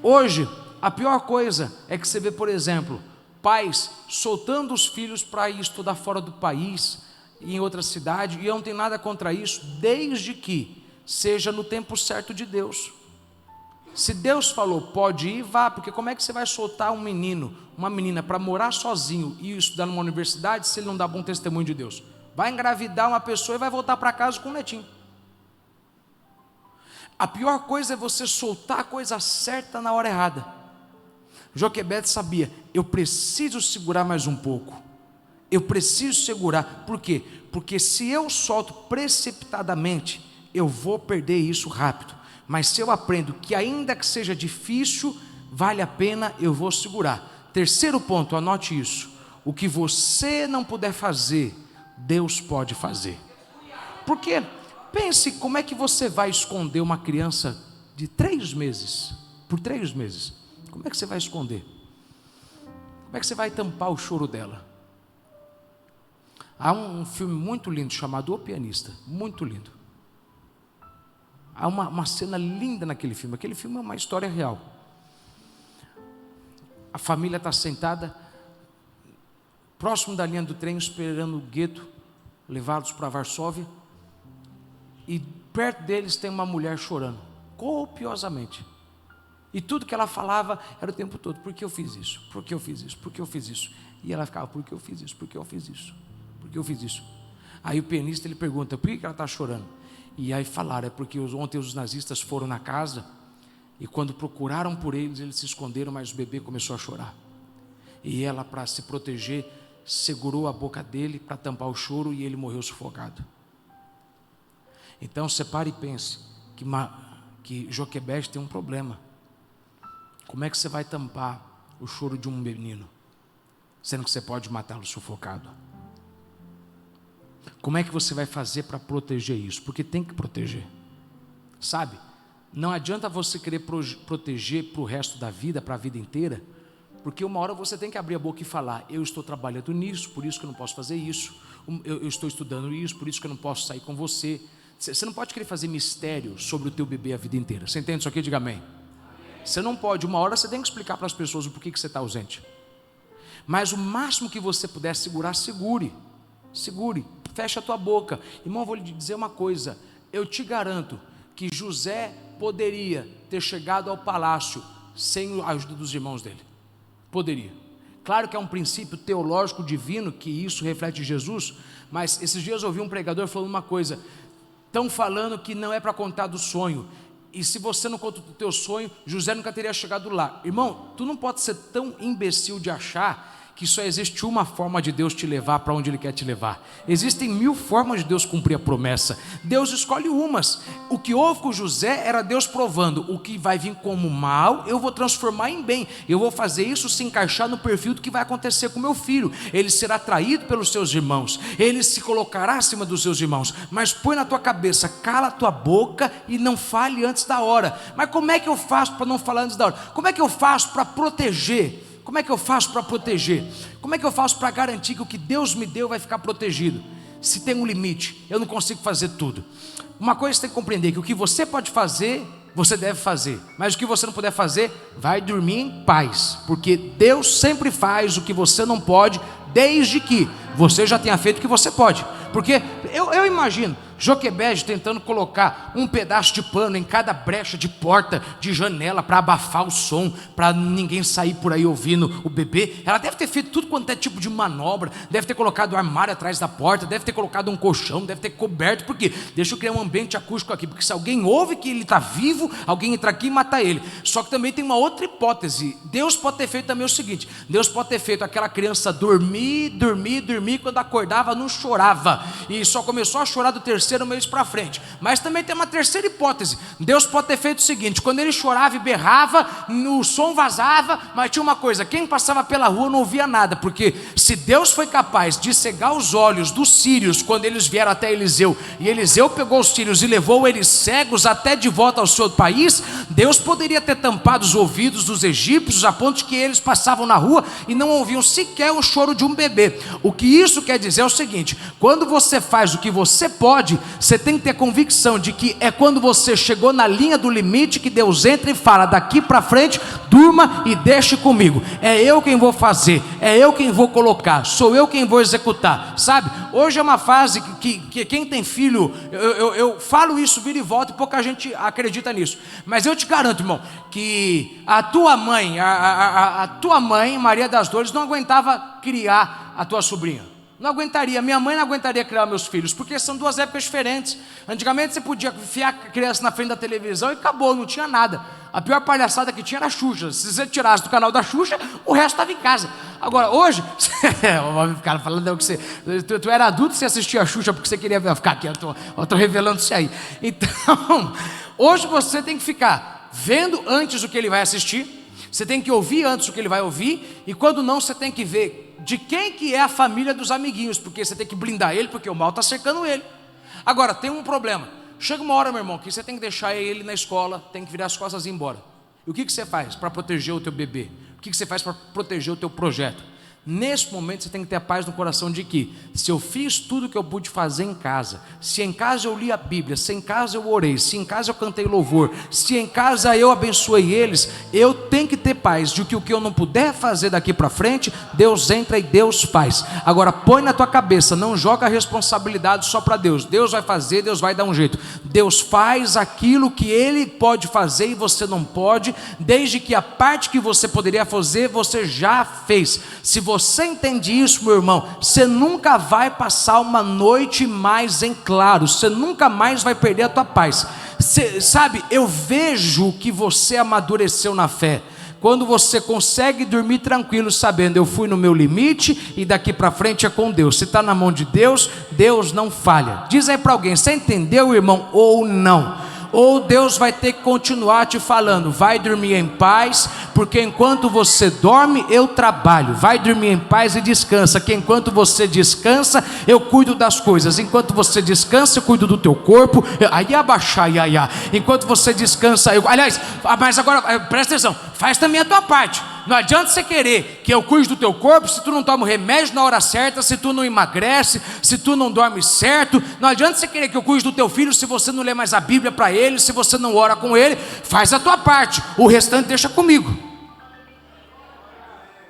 Hoje, a pior coisa é que você vê, por exemplo, pais soltando os filhos para ir estudar fora do país, em outra cidade, e eu não tenho nada contra isso, desde que seja no tempo certo de Deus. Se Deus falou, pode ir, vá, porque como é que você vai soltar um menino, uma menina, para morar sozinho e estudar numa universidade, se ele não dá bom testemunho de Deus? Vai engravidar uma pessoa e vai voltar para casa com um netinho. A pior coisa é você soltar a coisa certa na hora errada. Joquebede sabia, eu preciso segurar mais um pouco. Eu preciso segurar. Por quê? Porque se eu solto precipitadamente, eu vou perder isso rápido. Mas se eu aprendo que ainda que seja difícil, vale a pena, eu vou segurar. Terceiro ponto, anote isso. O que você não puder fazer, Deus pode fazer. Por quê? Pense como é que você vai esconder uma criança de 3 meses, por 3 meses. Como é que você vai esconder? Como é que você vai tampar o choro dela? Há um filme muito lindo chamado O Pianista, muito lindo. Há uma cena linda naquele filme. Aquele filme é uma história real. A família está sentada próximo da linha do trem, esperando o gueto, levados para Varsóvia, e perto deles tem uma mulher chorando, copiosamente. E tudo que ela falava era o tempo todo, por que eu fiz isso? Por que eu fiz isso? Por que eu fiz isso? E ela ficava, por que eu fiz isso? Por que eu fiz isso? Por que eu fiz isso? Aí o pianista ele pergunta, por que ela está chorando? E aí falaram, é porque ontem os nazistas foram na casa, e quando procuraram por eles, eles se esconderam, mas o bebê começou a chorar. E ela, para se proteger, segurou a boca dele para tampar o choro, e ele morreu sufocado. Então separe e pense que Joquebede tem um problema. Como é que você vai tampar o choro de um menino? sendo que você pode matá-lo sufocado. Como é que você vai fazer para proteger isso? Porque tem que proteger, sabe? Não adianta você querer proteger para o resto da vida, para a vida inteira, porque uma hora você tem que abrir a boca e falar: eu estou trabalhando nisso, por isso que eu não posso fazer isso, eu estou estudando isso, por isso que eu não posso sair com você. Você não pode querer fazer mistério sobre o teu bebê a vida inteira. Você entende isso aqui? Diga amém. Você não pode, uma hora você tem que explicar para as pessoas o porquê que você está ausente. Mas o máximo que você puder segurar, segure. Fecha a tua boca. Irmão, eu vou lhe dizer uma coisa, eu te garanto que José poderia ter chegado ao palácio sem a ajuda dos irmãos dele. Poderia. Claro que é um princípio teológico divino, que isso reflete Jesus, mas esses dias eu ouvi um pregador falando uma coisa: estão falando que não é para contar do sonho, e se você não conta do teu sonho, José nunca teria chegado lá. Irmão, tu não pode ser tão imbecil de achar que só existe uma forma de Deus te levar para onde Ele quer te levar. Existem 1000 formas de Deus cumprir a promessa. Deus escolhe umas. O que houve com José era Deus provando: o que vai vir como mal, eu vou transformar em bem. Eu vou fazer isso se encaixar no perfil do que vai acontecer com meu filho. Ele será traído pelos seus irmãos, ele se colocará acima dos seus irmãos. Mas põe na tua cabeça, cala a tua boca e não fale antes da hora. Mas como é que eu faço para não falar antes da hora? Como é que eu faço para proteger? Como é que eu faço para proteger? Como é que eu faço para garantir que o que Deus me deu vai ficar protegido? Se tem um limite, eu não consigo fazer tudo. Uma coisa você tem que compreender: que o que você pode fazer, você deve fazer. Mas o que você não puder fazer, vai dormir em paz. Porque Deus sempre faz o que você não pode, desde que você já tenha feito o que você pode. Porque eu imagino Joquebede tentando colocar um pedaço de pano em cada brecha de porta, de janela, para abafar o som, para ninguém sair por aí ouvindo o bebê. Ela deve ter feito tudo quanto é tipo de manobra, deve ter colocado o armário atrás da porta, deve ter colocado um colchão, deve ter coberto, porque deixa eu criar um ambiente acústico aqui, porque se alguém ouve que ele está vivo, alguém entra aqui e mata ele. Só que também tem uma outra hipótese: Deus pode ter feito também o seguinte: Deus pode ter feito aquela criança dormir, quando acordava não chorava, e só começou a chorar do terceiro mês para frente. Mas também tem uma terceira hipótese: Deus pode ter feito o seguinte: quando ele chorava e berrava, o som vazava, mas tinha uma coisa: quem passava pela rua não ouvia nada, porque se Deus foi capaz de cegar os olhos dos sírios quando eles vieram até Eliseu, e Eliseu pegou os sírios e levou eles cegos até de volta ao seu país, Deus poderia ter tampado os ouvidos dos egípcios a ponto de que eles passavam na rua e não ouviam sequer o choro de um bebê. O que isso quer dizer é o seguinte: quando você faz o que você pode, você tem que ter convicção de que é quando você chegou na linha do limite que Deus entra e fala: daqui para frente, durma e deixe comigo. É eu quem vou fazer, é eu quem vou colocar, sou eu quem vou executar. Sabe, hoje é uma fase que quem tem filho, eu falo isso, vira e volta, e pouca gente acredita nisso. Mas eu te garanto, irmão, que a tua mãe, a tua mãe, Maria das Dores, não aguentava criar a tua sobrinha. Não aguentaria, minha mãe não aguentaria criar meus filhos, porque são duas épocas diferentes. Antigamente você podia enfiar a criança na frente da televisão e acabou, não tinha nada. A pior palhaçada que tinha era a Xuxa. Se você tirasse do canal da Xuxa, o resto estava em casa. Agora, hoje, o cara falando que tu era adulto, você assistia a Xuxa porque você queria ficar aqui, eu estou revelando isso aí. Então, hoje você tem que ficar vendo antes o que ele vai assistir, você tem que ouvir antes o que ele vai ouvir, e quando não, você tem que ver de quem que é a família dos amiguinhos, porque você tem que blindar ele, porque o mal está cercando ele. Agora, tem um problema: chega uma hora, meu irmão, que você tem que deixar ele na escola, tem que virar as costas e ir embora. E o que você faz para proteger o teu bebê? O que você faz para proteger o teu projeto? Nesse momento você tem que ter a paz no coração de que, se eu fiz tudo o que eu pude fazer em casa, se em casa eu li a Bíblia, se em casa eu orei, se em casa eu cantei louvor, se em casa eu abençoei eles, eu tenho que ter paz de que o que eu não puder fazer daqui para frente, Deus entra e Deus faz. Agora põe na tua cabeça, não joga a responsabilidade só para Deus. Deus vai fazer, Deus vai dar um jeito. Deus faz aquilo que Ele pode fazer e você não pode, desde que a parte que você poderia fazer, você já fez. Se você entende isso, meu irmão, você nunca vai passar uma noite mais em claro, você nunca mais vai perder a tua paz. Você, sabe, eu vejo que você amadureceu na fé quando você consegue dormir tranquilo, sabendo: eu fui no meu limite e daqui para frente é com Deus. Se está na mão de Deus, Deus não falha. Diz aí para alguém: você entendeu, irmão, ou não? ou Deus vai ter que continuar te falando: vai dormir em paz, porque enquanto você dorme eu trabalho. Vai dormir em paz e descansa, que enquanto você descansa eu cuido das coisas. Enquanto você descansa eu cuido do teu corpo. Aí abaixar, enquanto você descansa eu... Aliás, mas agora presta atenção, faz também a tua parte. Não adianta você querer que eu cuide do teu corpo se tu não toma o remédio na hora certa, se tu não emagrece, se tu não dorme certo. Não adianta você querer que eu cuide do teu filho se você não lê mais a Bíblia para ele, se você não ora com ele. Faz a tua parte, o restante deixa comigo.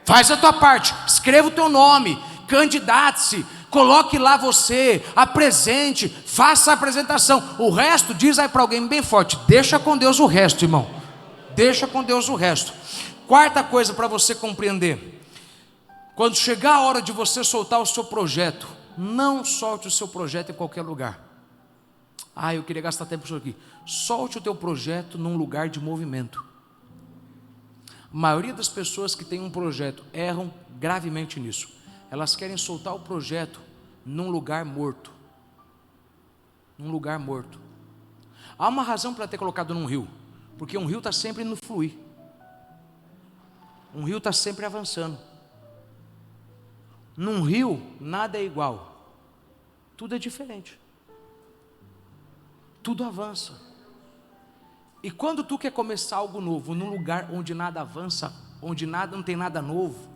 Faz a tua parte, escreva o teu nome, candidate-se, coloque lá você, apresente, faça a apresentação. O resto, diz aí para alguém bem forte: deixa com Deus o resto, irmão. Deixa com Deus o resto. Quarta coisa para você compreender: quando chegar a hora de você soltar o seu projeto, não solte o seu projeto em qualquer lugar. Eu queria gastar tempo com isso aqui. Solte o teu projeto num lugar de movimento. A maioria das pessoas que tem um projeto erram gravemente nisso. Elas querem soltar o projeto num lugar morto. Num lugar morto. Há uma razão para ter colocado num rio, porque um rio está sempre no fluir. Um rio está sempre avançando. Num rio, nada é igual. Tudo é diferente. Tudo avança. E quando tu quer começar algo novo, num lugar onde nada avança, onde nada, não tem nada novo,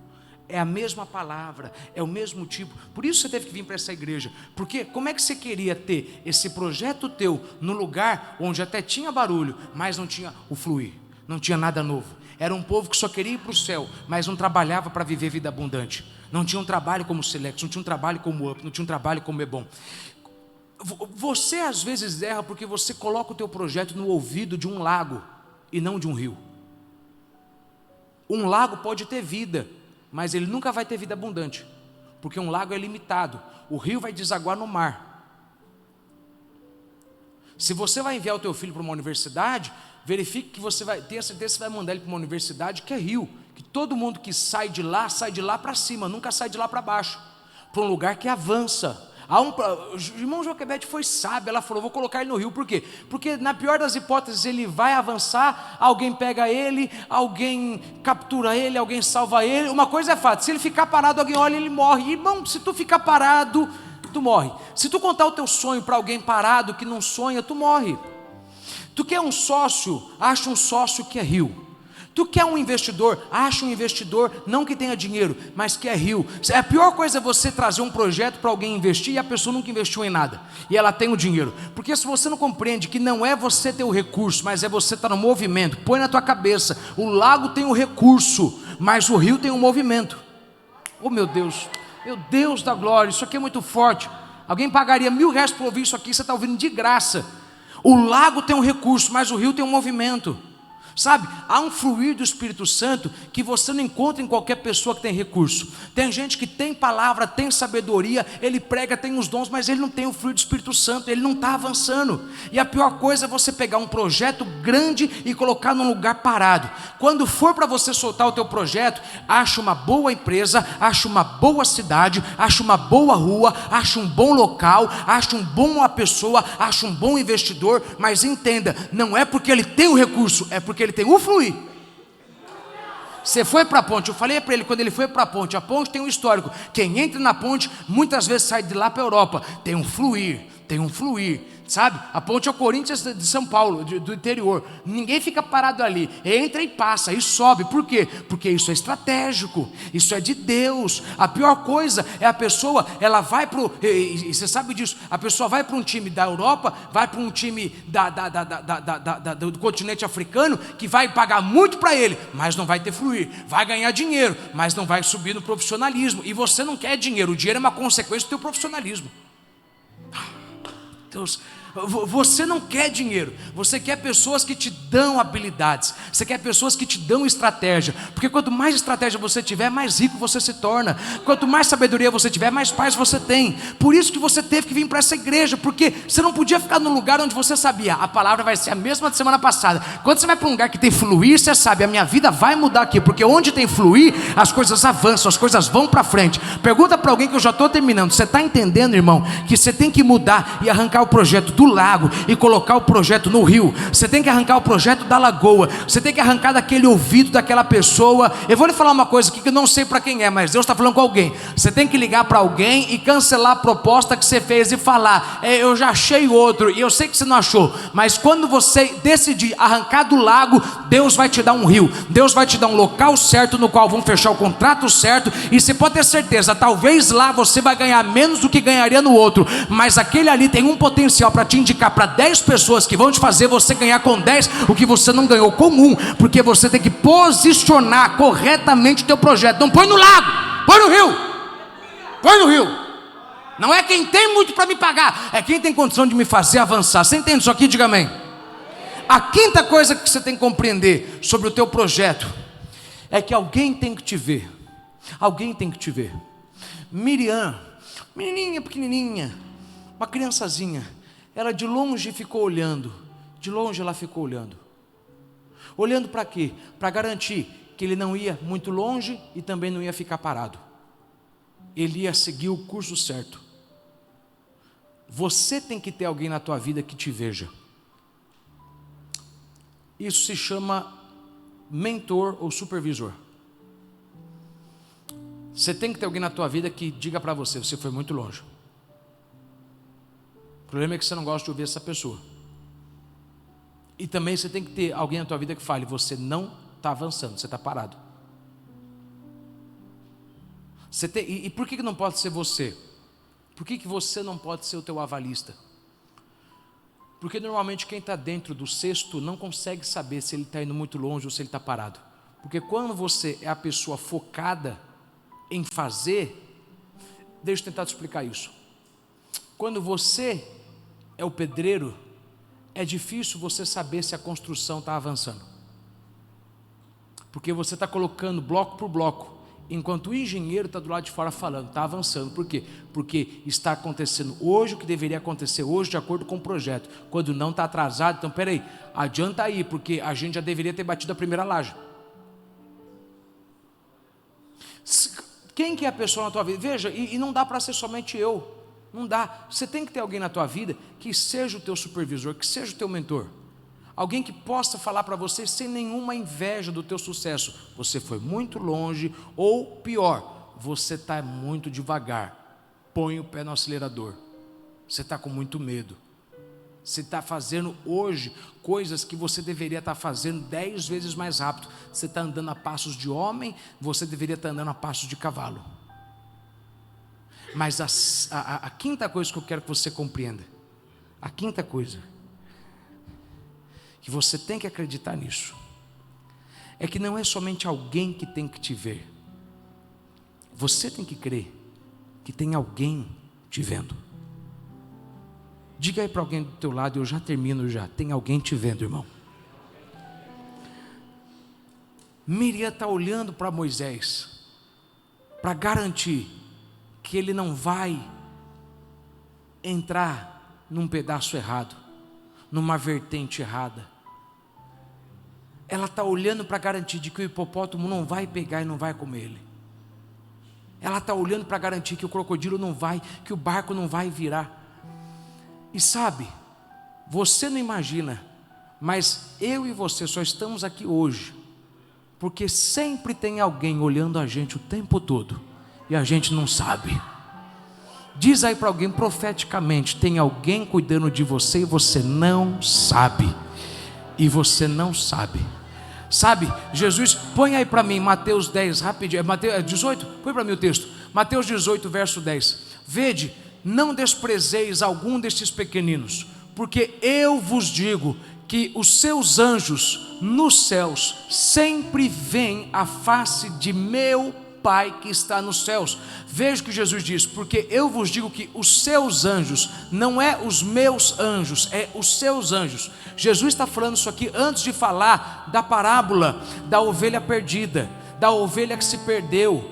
é a mesma palavra, é o mesmo tipo. Por isso você teve que vir para essa igreja. Porque como é que você queria ter esse projeto teu no lugar onde até tinha barulho, mas não tinha o fluir, não tinha nada novo? Era um povo que só queria ir para o céu, mas não trabalhava para viver vida abundante. Não tinha um trabalho como Select, não tinha um trabalho como Up, não tinha um trabalho como É Bom. Você às vezes erra porque você coloca o teu projeto no ouvido de um lago e não de um rio. Um lago pode ter vida, mas ele nunca vai ter vida abundante, porque um lago é limitado. O rio vai desaguar no mar. Se você vai enviar o teu filho para uma universidade, verifique que você vai ter a certeza que você vai mandar ele para uma universidade que é rio, que todo mundo que sai de lá para cima, nunca sai de lá para baixo, para um lugar que avança. O irmão Joquebede foi sábio, ela falou: vou colocar ele no rio. Por quê? Porque na pior das hipóteses ele vai avançar, alguém pega ele, alguém captura ele, alguém salva ele. Uma coisa é fato: se ele ficar parado, alguém olha e ele morre. Irmão, se tu ficar parado, tu morre. Se tu contar o teu sonho para alguém parado que não sonha, tu morre. Tu quer um sócio, acha um sócio que é rio. Tu quer um investidor, acha um investidor, não que tenha dinheiro, mas que é rio. A pior coisa é você trazer um projeto para alguém investir e a pessoa nunca investiu em nada, e ela tem o dinheiro. Porque se você não compreende que não é você ter o recurso, mas é você estar no movimento, põe na tua cabeça: o lago tem o recurso, mas o rio tem o movimento. Oh meu Deus da glória, isso aqui é muito forte. Alguém pagaria R$1000 para ouvir isso aqui, você está ouvindo de graça. O lago tem um recurso, mas o rio tem um movimento. Sabe, há um fluir do Espírito Santo que você não encontra em qualquer pessoa que tem recurso. Tem gente que tem palavra, tem sabedoria, ele prega, tem os dons, mas ele não tem o fluir do Espírito Santo, ele não está avançando. E a pior coisa é você pegar um projeto grande e colocar num lugar parado. Quando for para você soltar o teu projeto, acha uma boa empresa, acha uma boa cidade, acha uma boa rua, acha um bom local, acha uma boa pessoa, acha um bom investidor, mas entenda, não é porque ele tem o recurso, é porque ele tem o fluir. Você foi para a ponte, eu falei para ele quando ele foi para a ponte tem um histórico. Quem entra na ponte muitas vezes sai de lá para a Europa. Tem um fluir, sabe? A ponte é o Corinthians de São Paulo, do interior. Ninguém fica parado ali, entra e passa, e sobe. Por quê? Porque isso é estratégico, isso é de Deus. A pior coisa é a pessoa, ela vai para e você sabe disso, a pessoa vai para um time da Europa, vai para um time do continente africano, que vai pagar muito para ele, mas não vai ter fluir, vai ganhar dinheiro, mas não vai subir no profissionalismo. E você não quer dinheiro, o dinheiro é uma consequência do teu profissionalismo. Deus, você não quer dinheiro, você quer pessoas que te dão habilidades, você quer pessoas que te dão estratégia, porque quanto mais estratégia você tiver, mais rico você se torna. Quanto mais sabedoria você tiver, mais paz você tem. Por isso que você teve que vir para essa igreja, porque você não podia ficar no lugar onde você sabia, a palavra vai ser a mesma da semana passada. Quando você vai para um lugar que tem fluir, você sabe, a minha vida vai mudar aqui, porque onde tem fluir, as coisas avançam, as coisas vão para frente. Pergunta para alguém, que eu já estou terminando, você está entendendo, irmão, que você tem que mudar e arrancar o projeto do do lago e colocar o projeto no rio. Você tem que arrancar o projeto da lagoa. Você tem que arrancar daquele ouvido daquela pessoa. Eu vou lhe falar uma coisa aqui que eu não sei para quem é, mas Deus está falando com alguém. Você tem que ligar para alguém e cancelar a proposta que você fez e falar: eu já achei outro, e eu sei que você não achou, mas quando você decidir arrancar do lago, Deus vai te dar um rio, Deus vai te dar um local certo no qual vão fechar o contrato certo, e você pode ter certeza, talvez lá você vai ganhar menos do que ganharia no outro, mas aquele ali tem um potencial para te indicar para 10 pessoas que vão te fazer você ganhar com 10 o que você não ganhou com um, porque você tem que posicionar corretamente o teu projeto. Não põe no lago, põe no rio, põe no rio. Não é quem tem muito para me pagar, é quem tem condição de me fazer avançar. Você entende isso aqui? Diga amém. A quinta coisa que você tem que compreender sobre o teu projeto é que alguém tem que te ver. Alguém tem que te ver. Miriam, menininha pequenininha, uma criançazinha, ela de longe ficou olhando. De longe ela ficou olhando. Olhando para quê? Para garantir que ele não ia muito longe e também não ia ficar parado. Ele ia seguir o curso certo. Você tem que ter alguém na tua vida que te veja. Isso se chama mentor ou supervisor. Você tem que ter alguém na tua vida que diga para você: você foi muito longe. O problema é que você não gosta de ouvir essa pessoa. E também você tem que ter alguém na tua vida que fale: você não está avançando, você está parado. E por que não pode ser você? Por que você não pode ser o teu avalista? Porque normalmente quem está dentro do cesto não consegue saber se ele está indo muito longe ou se ele está parado. Porque quando você é a pessoa focada em fazer, deixa eu tentar te explicar isso. Quando você é o pedreiro, é difícil você saber se a construção está avançando. Porque você está colocando bloco por bloco, enquanto o engenheiro está do lado de fora falando: está avançando. Por quê? Porque está acontecendo hoje o que deveria acontecer hoje de acordo com o projeto. Quando não está atrasado, então peraí, adianta aí, porque a gente já deveria ter batido a primeira laje. Quem que é a pessoa na tua vida? Veja, e não dá para ser somente eu. Não dá. Você tem que ter alguém na tua vida que seja o teu supervisor, que seja o teu mentor. Alguém que possa falar para você sem nenhuma inveja do teu sucesso: você foi muito longe, ou pior, você está muito devagar, põe o pé no acelerador, você está com muito medo, você está fazendo hoje coisas que você deveria estar fazendo 10 vezes mais rápido, você está andando a passos de homem, você deveria estar andando a passos de cavalo. Mas a quinta coisa que eu quero que você compreenda, a quinta coisa que você tem que acreditar nisso, é que não é somente alguém que tem que te ver. Você tem que crer que tem alguém te vendo. Diga aí para alguém do teu lado, eu já termino já. Tem alguém te vendo, irmão. Miriam está olhando para Moisés, para garantir que ele não vai entrar num pedaço errado, numa vertente errada. Ela está olhando para garantir de que o hipopótamo não vai pegar e não vai comer ele. Ela está olhando para garantir que o crocodilo não vai, que o barco não vai virar. E sabe, você não imagina, mas eu e você só estamos aqui hoje porque sempre tem alguém olhando a gente o tempo todo e a gente não sabe. Diz aí para alguém profeticamente: tem alguém cuidando de você e você não sabe. E você não sabe. Sabe, Jesus, põe aí para mim Mateus 10, rapidinho, Mateus 18, põe para mim o texto, Mateus 18, verso 10, vede, não desprezeis algum destes pequeninos, porque eu vos digo que os seus anjos nos céus sempre veem a face de meu Pai que está nos céus. Veja o que Jesus diz: porque eu vos digo que os seus anjos, não é os meus anjos, é os seus anjos. Jesus está falando isso aqui antes de falar da parábola da ovelha perdida. da ovelha que se perdeu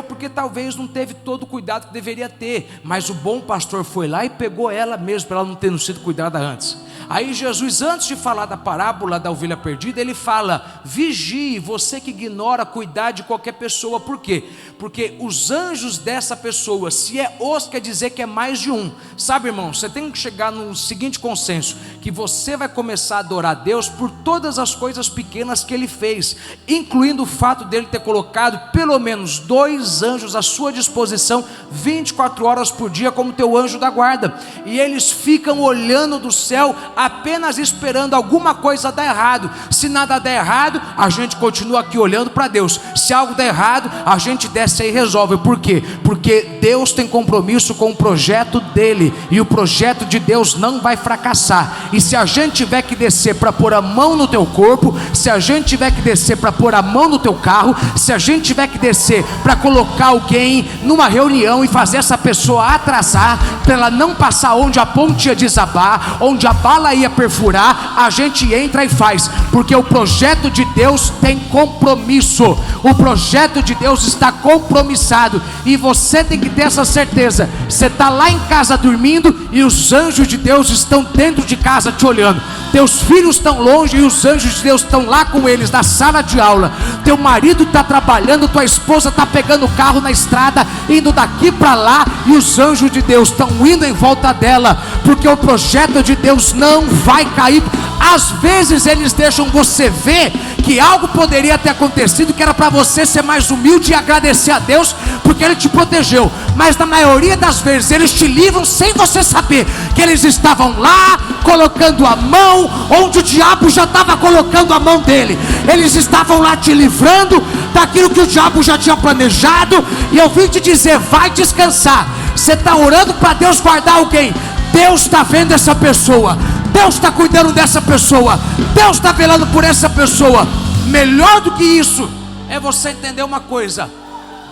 porque talvez não teve todo o cuidado que deveria ter, mas o bom pastor foi lá e pegou ela mesmo, para ela não ter sido cuidada antes. Aí Jesus, antes de falar da parábola da ovelha perdida, ele fala: vigie, você que ignora cuidar de qualquer pessoa. Por quê? Porque os anjos dessa pessoa, se é os, quer dizer que é mais de um. Sabe, irmão, você tem que chegar no seguinte consenso: que você vai começar a adorar a Deus por todas as coisas pequenas que Ele fez, incluindo o fato dele ter colocado pelo menos 2 anjos à sua disposição 24 horas por dia como teu anjo da guarda, e eles ficam olhando do céu, apenas esperando alguma coisa dar errado. Se nada der errado, a gente continua aqui olhando para Deus. Se algo der errado, a gente desce aí e resolve. Por quê? Porque Deus tem compromisso com o projeto dele, e o projeto de Deus não vai fracassar. E se a gente tiver que descer para pôr a mão no teu corpo, se a gente tiver que descer para pôr a mão no teu carro, se a gente tiver que descer para colocar alguém numa reunião e fazer essa pessoa atrasar, para ela não passar onde a ponte ia desabar, onde a bala ia perfurar, a gente entra e faz, porque o projeto de Deus tem compromisso, o projeto de Deus está compromissado, e você tem que ter essa certeza. Você está lá em casa dormindo, e os anjos de Deus estão dentro de casa te olhando. Teus filhos estão longe, e os anjos de Deus estão lá com eles na sala de aula. Teu marido está trabalhando, tua esposa está pegando o carro na estrada, indo daqui para lá, e os anjos de Deus estão indo em volta dela, porque o projeto de Deus não vai cair. Às vezes eles deixam você ver que algo poderia ter acontecido, que era para você ser mais humilde e agradecer a Deus porque Ele te protegeu, mas na maioria das vezes eles te livram sem você saber que eles estavam lá colocando a mão onde o diabo já estava colocando a mão dele. Eles estavam lá te livrando daquilo que o diabo já tinha planejado. E eu vim te dizer: vai descansar. Você está orando para Deus guardar alguém, Deus está vendo essa pessoa, Deus está cuidando dessa pessoa, Deus está velando por essa pessoa. Melhor do que isso é você entender uma coisa: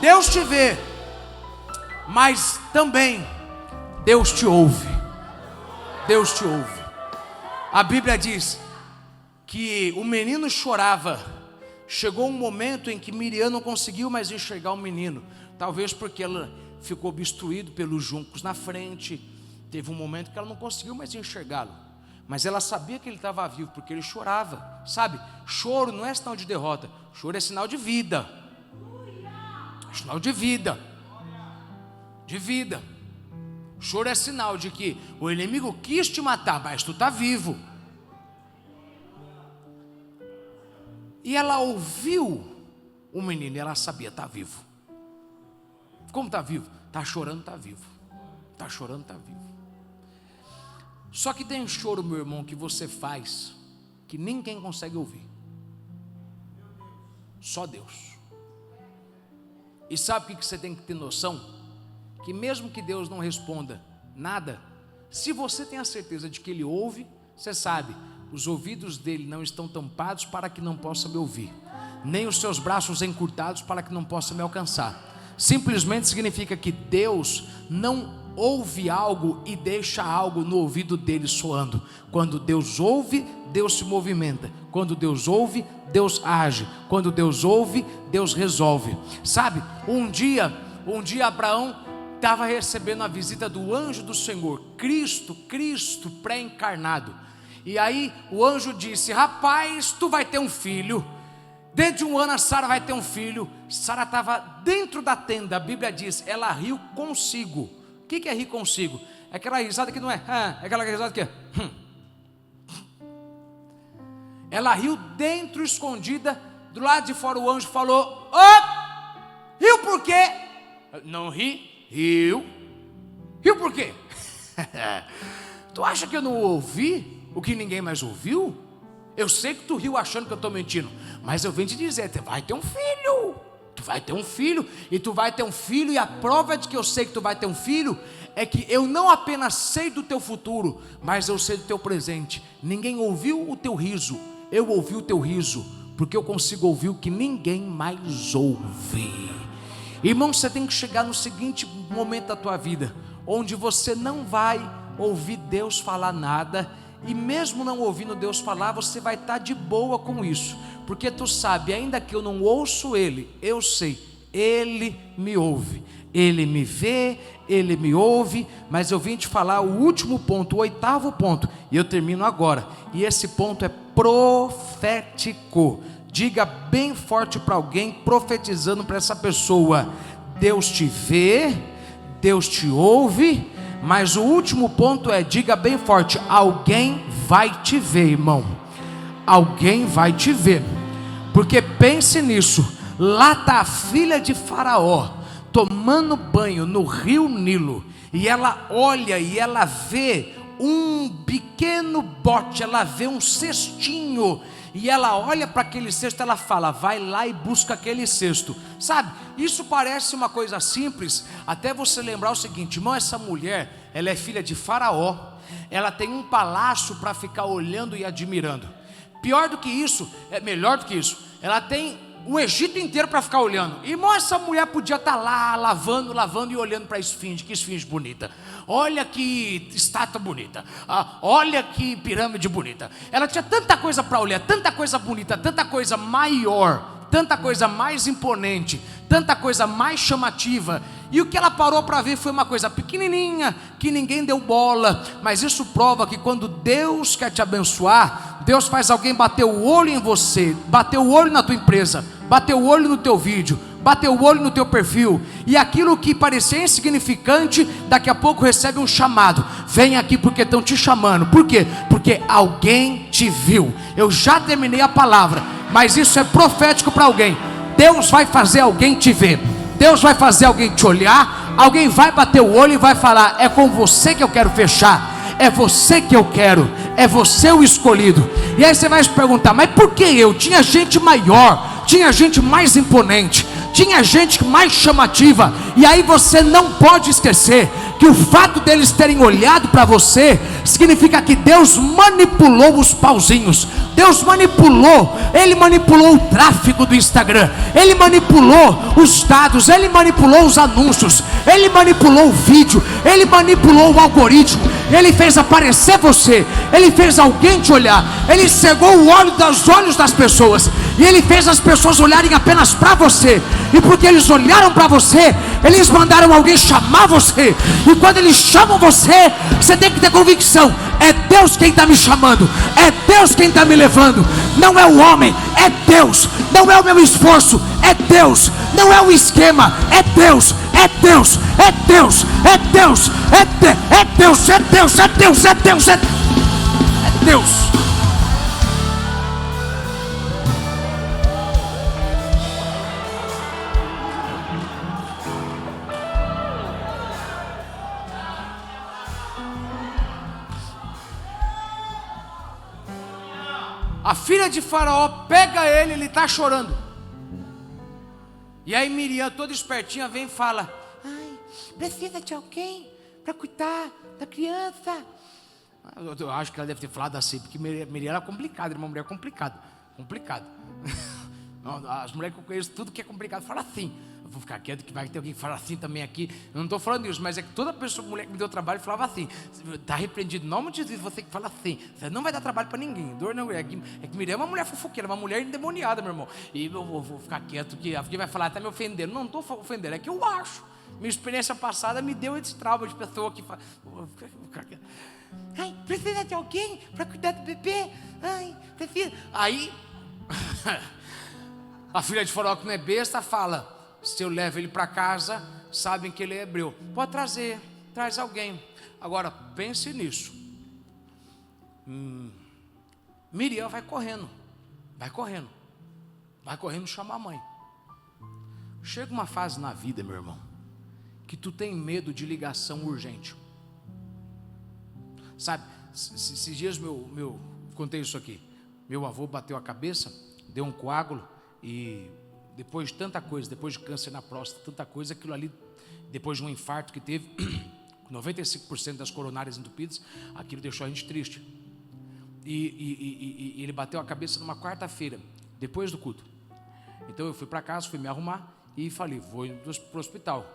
Deus te vê, mas também Deus te ouve. Deus te ouve. A Bíblia diz que o menino chorava. Chegou um momento em que Miriam não conseguiu mais enxergar o menino, talvez porque ela ficou obstruído pelos juncos na frente. Teve um momento que ela não conseguiu mais enxergá-lo, mas ela sabia que ele estava vivo, porque ele chorava. Sabe, choro não é sinal de derrota, choro é sinal de vida. É sinal de vida. De vida. Choro é sinal de que o inimigo quis te matar, mas tu está vivo. E ela ouviu o menino e ela sabia: está vivo. Como está vivo? Está chorando, está vivo. Está chorando, está vivo. Só que tem choro, meu irmão, que você faz que ninguém consegue ouvir. Só Deus. E sabe o que você tem que ter noção? Que mesmo que Deus não responda nada, se você tem a certeza de que Ele ouve, você sabe: os ouvidos dele não estão tampados para que não possa me ouvir, nem os seus braços encurtados para que não possa me alcançar. Simplesmente significa que Deus não ouve algo e deixa algo no ouvido dele soando. Quando Deus ouve, Deus se movimenta. Quando Deus ouve, Deus age. Quando Deus ouve, Deus resolve. Sabe, um dia Abraão estava recebendo a visita do anjo do Senhor, Cristo pré-encarnado. E aí o anjo disse: rapaz, tu vai ter um filho. Dentro de um ano a Sara vai ter um filho. Sara estava dentro da tenda. A Bíblia diz: ela riu consigo. O que é rir consigo? É aquela risada que não é, é aquela risada que é. Ela riu dentro, escondida. Do lado de fora o anjo falou: riu por quê? Não ri, riu. Riu por quê? Tu acha que eu não ouvi o que ninguém mais ouviu? Eu sei que tu riu achando que eu estou mentindo, mas eu venho te dizer: tu vai ter um filho. Tu vai ter um filho, e tu vai ter um filho. E a prova de que eu sei que tu vai ter um filho é que eu não apenas sei do teu futuro, mas eu sei do teu presente. Ninguém ouviu o teu riso, eu ouvi o teu riso, porque eu consigo ouvir o que ninguém mais ouve. Irmão, você tem que chegar no seguinte momento da tua vida, onde você não vai ouvir Deus falar nada. E mesmo não ouvindo Deus falar, você vai estar de boa com isso, porque tu sabe, ainda que eu não ouço ele, eu sei, ele me ouve, ele me vê, ele me ouve. Mas eu vim te falar o último ponto, o 8º ponto, e eu termino agora, e esse ponto é profético. Diga bem forte para alguém, profetizando para essa pessoa: Deus te vê, Deus te ouve. Mas o último ponto é, diga bem forte: alguém vai te ver, irmão. Alguém vai te ver. Porque pense nisso, lá está a filha de Faraó tomando banho no rio Nilo, e ela olha e ela vê um pequeno bote, ela vê um cestinho, e ela olha para aquele cesto, ela fala: vai lá e busca aquele cesto. Sabe, isso parece uma coisa simples, até você lembrar o seguinte, irmão: essa mulher, ela é filha de Faraó, ela tem um palácio para ficar olhando e admirando. Pior do que isso, é melhor do que isso, ela tem o Egito inteiro para ficar olhando. Irmão, essa mulher podia estar lá lavando e olhando para a esfinge. Que esfinge bonita, olha que estátua bonita, olha que pirâmide bonita. Ela tinha tanta coisa para olhar, tanta coisa bonita, tanta coisa maior, tanta coisa mais imponente, tanta coisa mais chamativa. E o que ela parou para ver foi uma coisa pequenininha, que ninguém deu bola. Mas isso prova que quando Deus quer te abençoar, Deus faz alguém bater o olho em você, bater o olho na tua empresa, bater o olho no teu vídeo, bater o olho no teu perfil, e aquilo que parecia insignificante, daqui a pouco recebe um chamado: vem aqui porque estão te chamando. Por quê? Porque alguém te viu. Eu já terminei a palavra, mas isso é profético para alguém. Deus vai fazer alguém te ver, Deus vai fazer alguém te olhar, alguém vai bater o olho e vai falar: é com você que eu quero fechar, é você que eu quero, é você o escolhido. E aí você vai se perguntar: mas por que eu? Tinha gente maior, tinha gente mais imponente, tinha gente mais chamativa. E aí você não pode esquecer que o fato deles terem olhado para você significa que Deus manipulou os pauzinhos, Deus manipulou, Ele manipulou o tráfego do Instagram, Ele manipulou os dados, Ele manipulou os anúncios, Ele manipulou o vídeo, Ele manipulou o algoritmo, Ele fez aparecer você, Ele fez alguém te olhar, Ele cegou o olho dos olhos das pessoas, e Ele fez as pessoas olharem apenas para você. E porque eles olharam para você, eles mandaram alguém chamar você. E quando eles chamam você, você tem que ter convicção: é Deus quem está me chamando, é Deus quem está me levando, não é o homem, é Deus. Não é o meu esforço, é Deus. Não é o esquema, é Deus. É Deus, é Deus, é Deus, é Deus, é Deus, é Deus, é Deus, é Deus. A filha de Faraó pega ele, ele está chorando. E aí Miriam, toda espertinha, vem e fala: ai, precisa de alguém para cuidar da criança. Eu acho que ela deve ter falado assim, porque Miriam era complicada, uma mulher complicada. As mulheres que eu conheço, tudo que é complicado, fala assim. Eu vou ficar quieto, que vai ter alguém que fala assim também aqui. Eu não estou falando isso, mas é que toda pessoa, mulher que me deu trabalho, falava assim: está repreendido, não me diz isso, você que fala assim, você não vai dar trabalho para ninguém. Dor não é que Miriam é uma mulher fofoqueira, uma mulher endemoniada, meu irmão. E eu vou ficar quieto, que alguém vai falar, está me ofendendo. Não estou ofendendo, é que eu acho. Minha experiência passada me deu esse trauma de pessoa que fala: ai, precisa de alguém para cuidar do bebê. Ai, precisa. Aí a filha de Faraó, que não é besta, fala: se eu levo ele para casa, sabem que ele é hebreu, pode trazer, traz alguém. Agora pense nisso. Miriam vai correndo chamar a mãe. Chega uma fase na vida, meu irmão, que tu tem medo de ligação urgente. Sabe, esses dias contei isso aqui. Meu avô bateu a cabeça, deu um coágulo, e depois de tanta coisa, depois de câncer na próstata, tanta coisa, aquilo ali, depois de um infarto que teve, 95% das coronárias entupidas, aquilo deixou a gente triste. E ele bateu a cabeça numa quarta-feira, depois do culto. Então eu fui para casa, fui me arrumar e falei: vou para o hospital.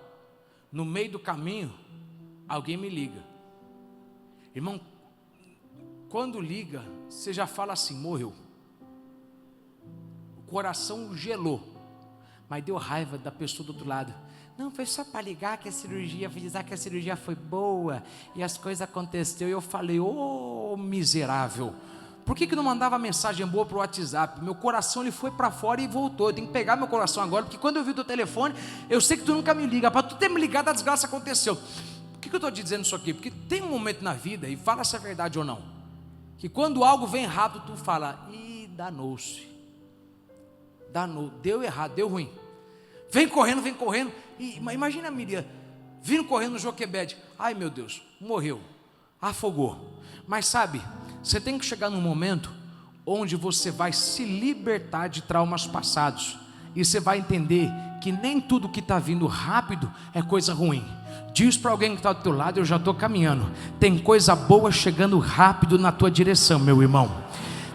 No meio do caminho, alguém me liga. Irmão, quando liga, você já fala assim: morreu. coração gelou, mas deu raiva da pessoa do outro lado. Não, foi só para ligar que a cirurgia, avisar que a cirurgia foi boa e as coisas aconteceram. E eu falei, ô miserável, por que não mandava mensagem boa para o WhatsApp? Meu coração ele foi para fora e voltou. Eu tenho que pegar meu coração agora, porque quando eu vi o teu telefone, eu sei que tu nunca me liga. Para tu ter me ligado, a desgraça aconteceu. Por que eu estou te dizendo isso aqui? Porque tem um momento na vida, e fala se é verdade ou não, que quando algo vem rápido, tu fala, ih, danou-se, deu errado, deu ruim. Vem correndo, e imagina a Miriam, vindo correndo no Joquebede, ai meu Deus, morreu, afogou. Mas sabe, você tem que chegar num momento onde você vai se libertar de traumas passados, e você vai entender que nem tudo que está vindo rápido é coisa ruim. Diz para alguém que está do teu lado, eu já estou caminhando, tem coisa boa chegando rápido na tua direção, meu irmão.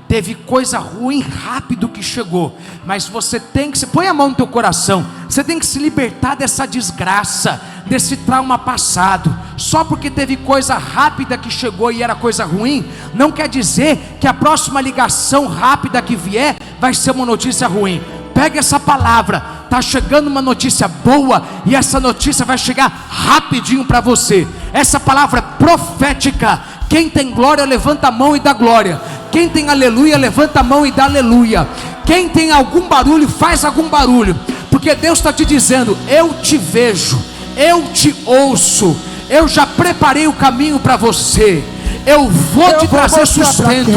Teve coisa ruim rápido que chegou, mas você tem que, põe a mão no teu coração, você tem que se libertar dessa desgraça, desse trauma passado. Só porque teve coisa rápida que chegou e era coisa ruim, não quer dizer que a próxima ligação rápida que vier vai ser uma notícia ruim. Pega essa palavra, está chegando uma notícia boa, e essa notícia vai chegar rapidinho para você. Essa palavra é profética. Quem tem glória, levanta a mão e dá glória. Quem tem aleluia, levanta a mão e dá aleluia. Quem tem algum barulho, faz algum barulho, porque Deus está te dizendo, eu te vejo, eu te ouço, eu já preparei o caminho para você. Eu vou te trazer sustento,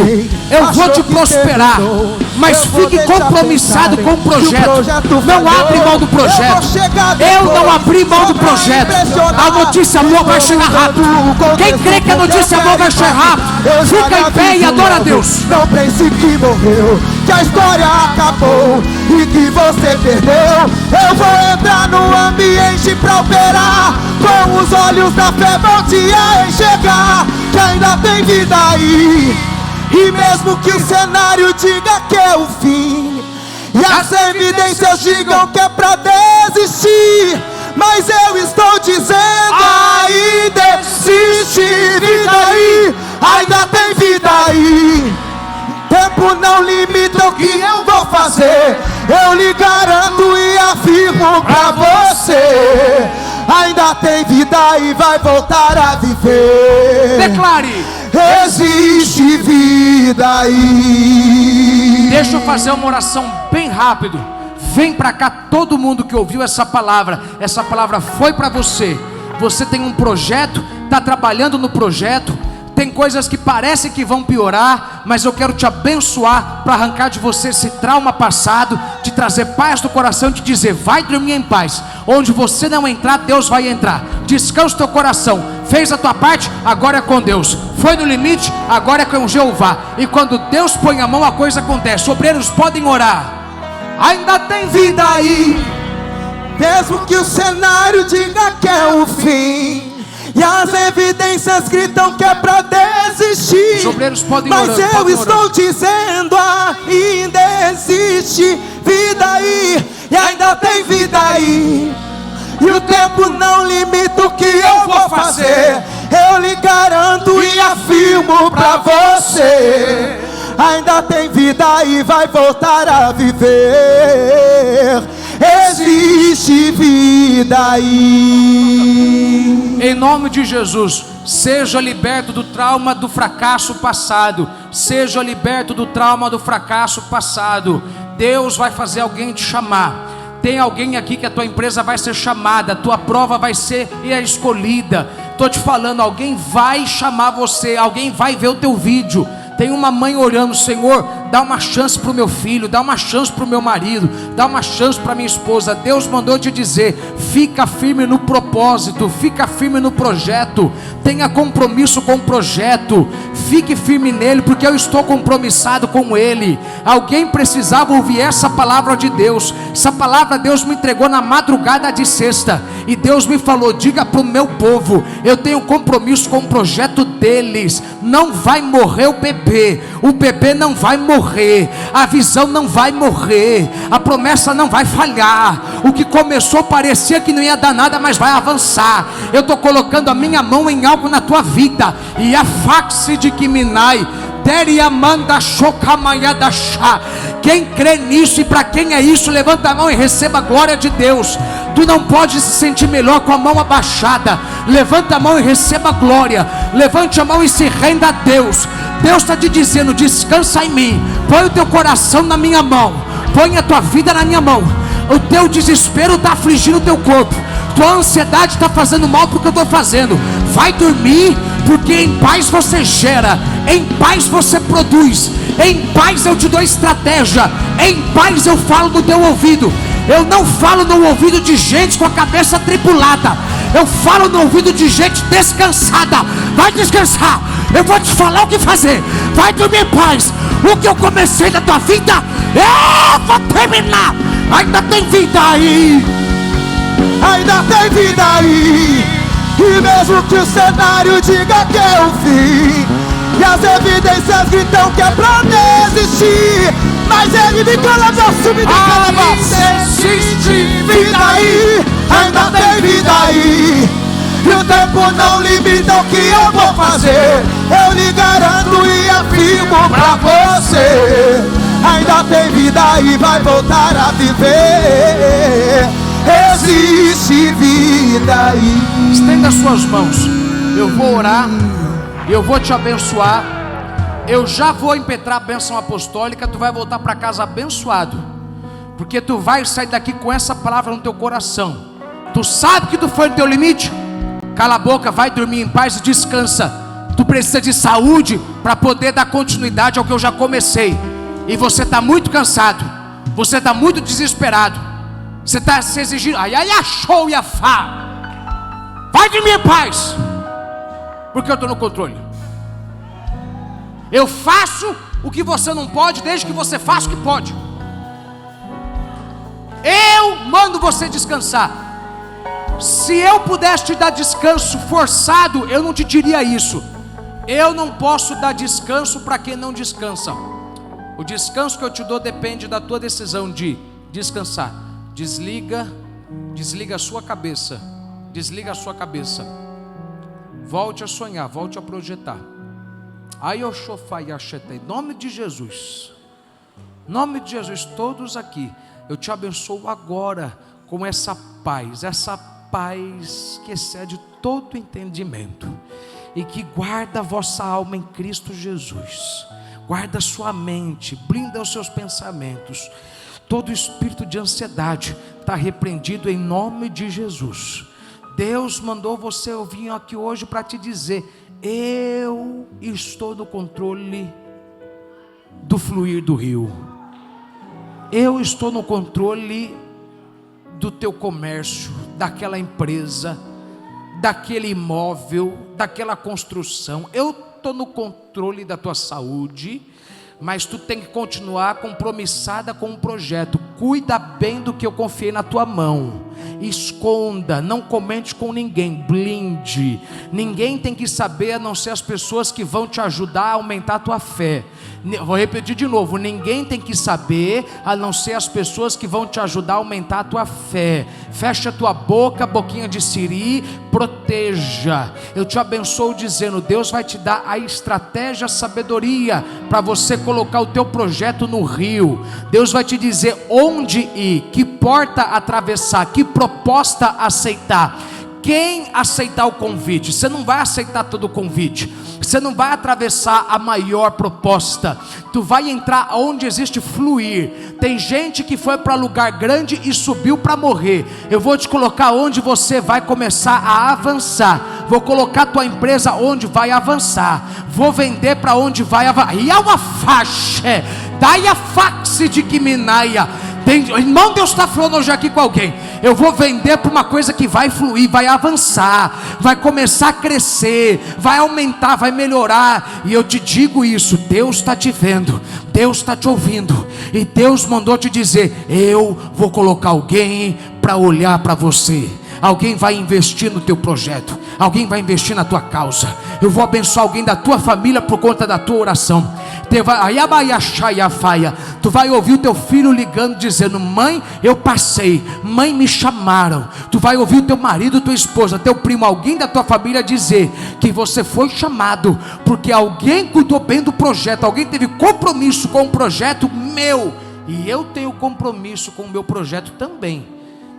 eu vou te prosperar, mas fique compromissado com o projeto. Não abre mão do projeto. Eu não abri mão do projeto. A notícia boa vai chegar rápido. Quem crê que a notícia boa vai chegar rápido, fica em pé e adora a Deus. Não pense que morreu, que a história acabou e que você perdeu. Eu vou entrar no ambiente pra operar, com os olhos da fé vou te enxergar, que ainda tem vida aí. E mesmo que o cenário diga que é o fim, e as evidências digam que é pra desistir, mas eu estou dizendo, ainda existe vida aí, ainda tem vida aí. Tempo não limita o que eu vou fazer, eu lhe garanto e afirmo pra você, ainda tem vida e vai voltar a viver. Declare: existe vida aí. Deixa eu fazer uma oração bem rápido. Vem para cá todo mundo que ouviu essa palavra foi para você. Você tem um projeto, está trabalhando no projeto, tem coisas que parecem que vão piorar, mas eu quero te abençoar para arrancar de você esse trauma passado, te trazer paz do coração, te dizer, vai dormir em paz. Onde você não entrar, Deus vai entrar. Descansa o teu coração. Fez a tua parte, agora é com Deus. Foi no limite, agora é com Jeová. E quando Deus põe a mão, a coisa acontece. Obreiros podem orar. Ainda tem vida aí, mesmo que o cenário diga que é o fim, e as evidências gritam que é pra desistir, os obreiros podem mas orar, eu estou dizendo, ainda existe vida aí, e ainda tem vida aí. E o tempo não limita o que eu vou fazer, eu lhe garanto e afirmo pra você, ainda tem vida e vai voltar a viver. Existe vida aí. Em nome de Jesus, seja liberto do trauma do fracasso passado. Seja liberto do trauma do fracasso passado. Deus vai fazer alguém te chamar. Tem alguém aqui que a tua empresa vai ser chamada, a tua prova vai ser escolhida. Estou te falando, alguém vai chamar você, alguém vai ver o teu vídeo. Tem uma mãe orando, Senhor, dá uma chance para o meu filho, dá uma chance para o meu marido, dá uma chance para minha esposa. Deus mandou te dizer, fica firme no propósito, fica firme no projeto, tenha compromisso com o projeto, fique firme nele, porque eu estou compromissado com ele. Alguém precisava ouvir essa palavra de Deus. Essa palavra Deus me entregou na madrugada de sexta, e Deus me falou, diga para o meu povo, eu tenho compromisso com o projeto deles. Não vai morrer o bebê não vai morrer, a visão não vai morrer, a promessa não vai falhar. O que começou parecia que não ia dar nada, mas vai avançar. Eu estou colocando a minha mão em algo na tua vida, e a faxe de Kiminai, Quem crê nisso e para quem é isso, levanta a mão e receba a glória de Deus. Tu não pode se sentir melhor com a mão abaixada. Levanta a mão e receba a glória. Levante a mão e se renda a Deus. Deus está te dizendo: descansa em mim. Põe o teu coração na minha mão. Põe a tua vida na minha mão. O teu desespero está afligindo o teu corpo. Tua ansiedade está fazendo mal porque eu estou fazendo. Vai dormir, porque em paz você gera, em paz você produz, em paz eu te dou estratégia, em paz eu falo no teu ouvido. Eu não falo no ouvido de gente com a cabeça tripulada, eu falo no ouvido de gente descansada. Vai descansar, eu vou te falar o que fazer. Vai dormir em paz. O que eu comecei na tua vida, eu vou terminar. Ainda tem vida aí, ainda tem vida aí. E mesmo que o cenário diga que é o fim, e as evidências gritam que é pra desistir, mas ele me cala, nosso me cala. Existe vida aí, ainda tem vida aí. E o tempo não limita o que eu vou fazer. Eu lhe garanto e afirmo pra você: ainda tem vida e vai voltar a viver. Existe vida aí. Estenda suas mãos. Eu vou orar, eu vou te abençoar. Eu já vou impetrar a bênção apostólica. Tu vai voltar para casa abençoado, porque tu vai sair daqui com essa palavra no teu coração. Tu sabe que tu foi no teu limite. Cala a boca, vai dormir em paz e descansa. Tu precisa de saúde para poder dar continuidade ao que eu já comecei. E você está muito cansado, você está muito desesperado, você está se exigindo. Ai, achou e afá. Vai dormir em paz, porque eu estou no controle. Eu faço o que você não pode, desde que você faça o que pode. Eu mando você descansar. Se eu pudesse te dar descanso forçado, eu não te diria isso. Eu não posso dar descanso para quem não descansa. O descanso que eu te dou depende da tua decisão de descansar. Desliga a sua cabeça. Desliga a sua cabeça. Volte a sonhar, volte a projetar. Em nome de Jesus. Em nome de Jesus, todos aqui, eu te abençoo agora com essa paz que excede todo entendimento e que guarda a vossa alma em Cristo Jesus. Guarda a sua mente, blinda os seus pensamentos. Todo espírito de ansiedade está repreendido em nome de Jesus. Deus mandou você vir aqui hoje para te dizer: eu estou no controle do fluir do rio. Eu estou no controle do teu comércio, daquela empresa, daquele imóvel, daquela construção. Eu estou no controle da tua saúde, mas tu tem que continuar compromissada com o projeto. Cuida bem do que eu confiei na tua mão. Esconda, não comente com ninguém, blinde. Ninguém tem que saber, a não ser as pessoas que vão te ajudar a aumentar a tua fé. Vou repetir de novo: ninguém tem que saber, a não ser as pessoas que vão te ajudar a aumentar a tua fé. Fecha a tua boca, boquinha de siri, proteja. Eu te abençoo dizendo: Deus vai te dar a estratégia, a sabedoria para você colocar o teu projeto no rio. Deus vai te dizer onde ir, que porta atravessar, que proposta aceitar. Quem aceitar o convite? Você não vai aceitar todo o convite, você não vai atravessar a maior proposta. Tu vai entrar onde existe fluir. Tem gente que foi para lugar grande e subiu para morrer. Eu vou te colocar onde você vai começar a avançar. Vou colocar tua empresa onde vai avançar. Vou vender para onde vai avançar. E há uma faixa, daí a faxe de que minaia. Irmão, Deus está falando hoje aqui com alguém. Eu vou vender para uma coisa que vai fluir, vai avançar, vai começar a crescer, vai aumentar, vai melhorar. E eu te digo isso: Deus está te vendo, Deus está te ouvindo, e Deus mandou te dizer: eu vou colocar alguém para olhar para você. Alguém vai investir no teu projeto, alguém vai investir na tua causa. Eu vou abençoar alguém da tua família por conta da tua oração. Tu vai ouvir o teu filho ligando dizendo: mãe, eu passei, mãe, me chamaram. Tu vai ouvir o teu marido, tua esposa, teu primo, alguém da tua família dizer que você foi chamado, porque alguém cuidou bem do projeto, alguém teve compromisso com o projeto meu. e eu tenho compromisso com o meu projeto também,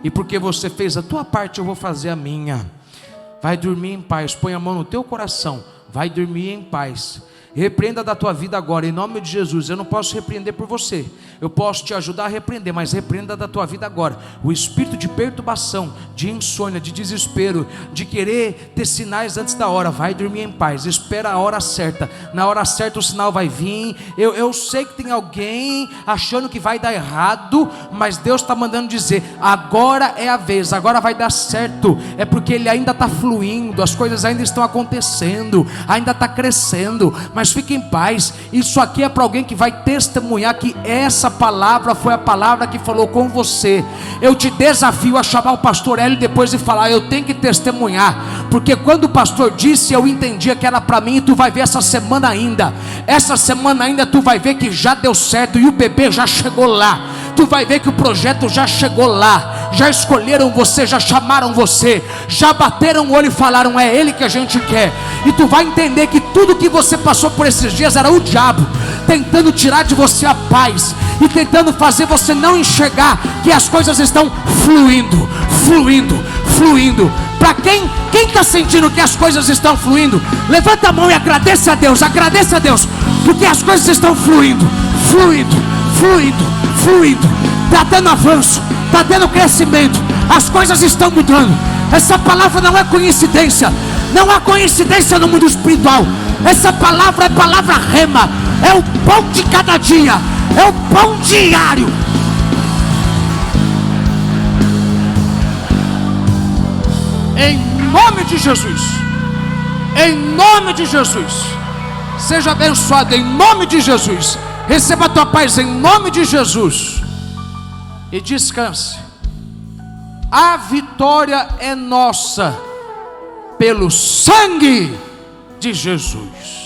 e porque você fez a tua parte, eu vou fazer a minha. Vai dormir em paz, põe a mão no teu coração, vai dormir em paz. Repreenda da tua vida agora, em nome de Jesus. Eu não posso repreender por você, eu posso te ajudar a repreender, mas repreenda da tua vida agora o espírito de perturbação, de insônia, de desespero, de querer ter sinais antes da hora. Vai dormir em paz, espera a hora certa, na hora certa o sinal vai vir. Eu sei que tem alguém achando que vai dar errado, mas Deus está mandando dizer, agora é a vez, agora vai dar certo. É porque Ele ainda está fluindo, as coisas ainda estão acontecendo, ainda está crescendo. Mas fique em paz, isso aqui é para alguém que vai testemunhar que essa palavra foi a palavra que falou com você. Eu te desafio a chamar o pastor Hélio depois e falar, eu tenho que testemunhar, porque quando o pastor disse, eu entendia que era para mim. E tu vai ver essa semana ainda tu vai ver que já deu certo, e o bebê já chegou lá. Tu vai ver que o projeto já chegou lá, já escolheram você, já chamaram você, já bateram o olho e falaram, é ele que a gente quer. E tu vai entender que tudo que você passou por esses dias era o diabo tentando tirar de você a paz, e tentando fazer você não enxergar que as coisas estão fluindo. Para quem está sentindo que as coisas estão fluindo, levanta a mão e agradeça a Deus, porque as coisas estão fluindo, está tendo avanço, está tendo crescimento, as coisas estão mudando. Essa palavra não é coincidência, não há coincidência no mundo espiritual. Essa palavra é palavra rema, é o pão de cada dia, é o pão diário. Em nome de Jesus, seja abençoado em nome de Jesus. Receba a tua paz em nome de Jesus e descanse. A vitória é nossa pelo sangue de Jesus.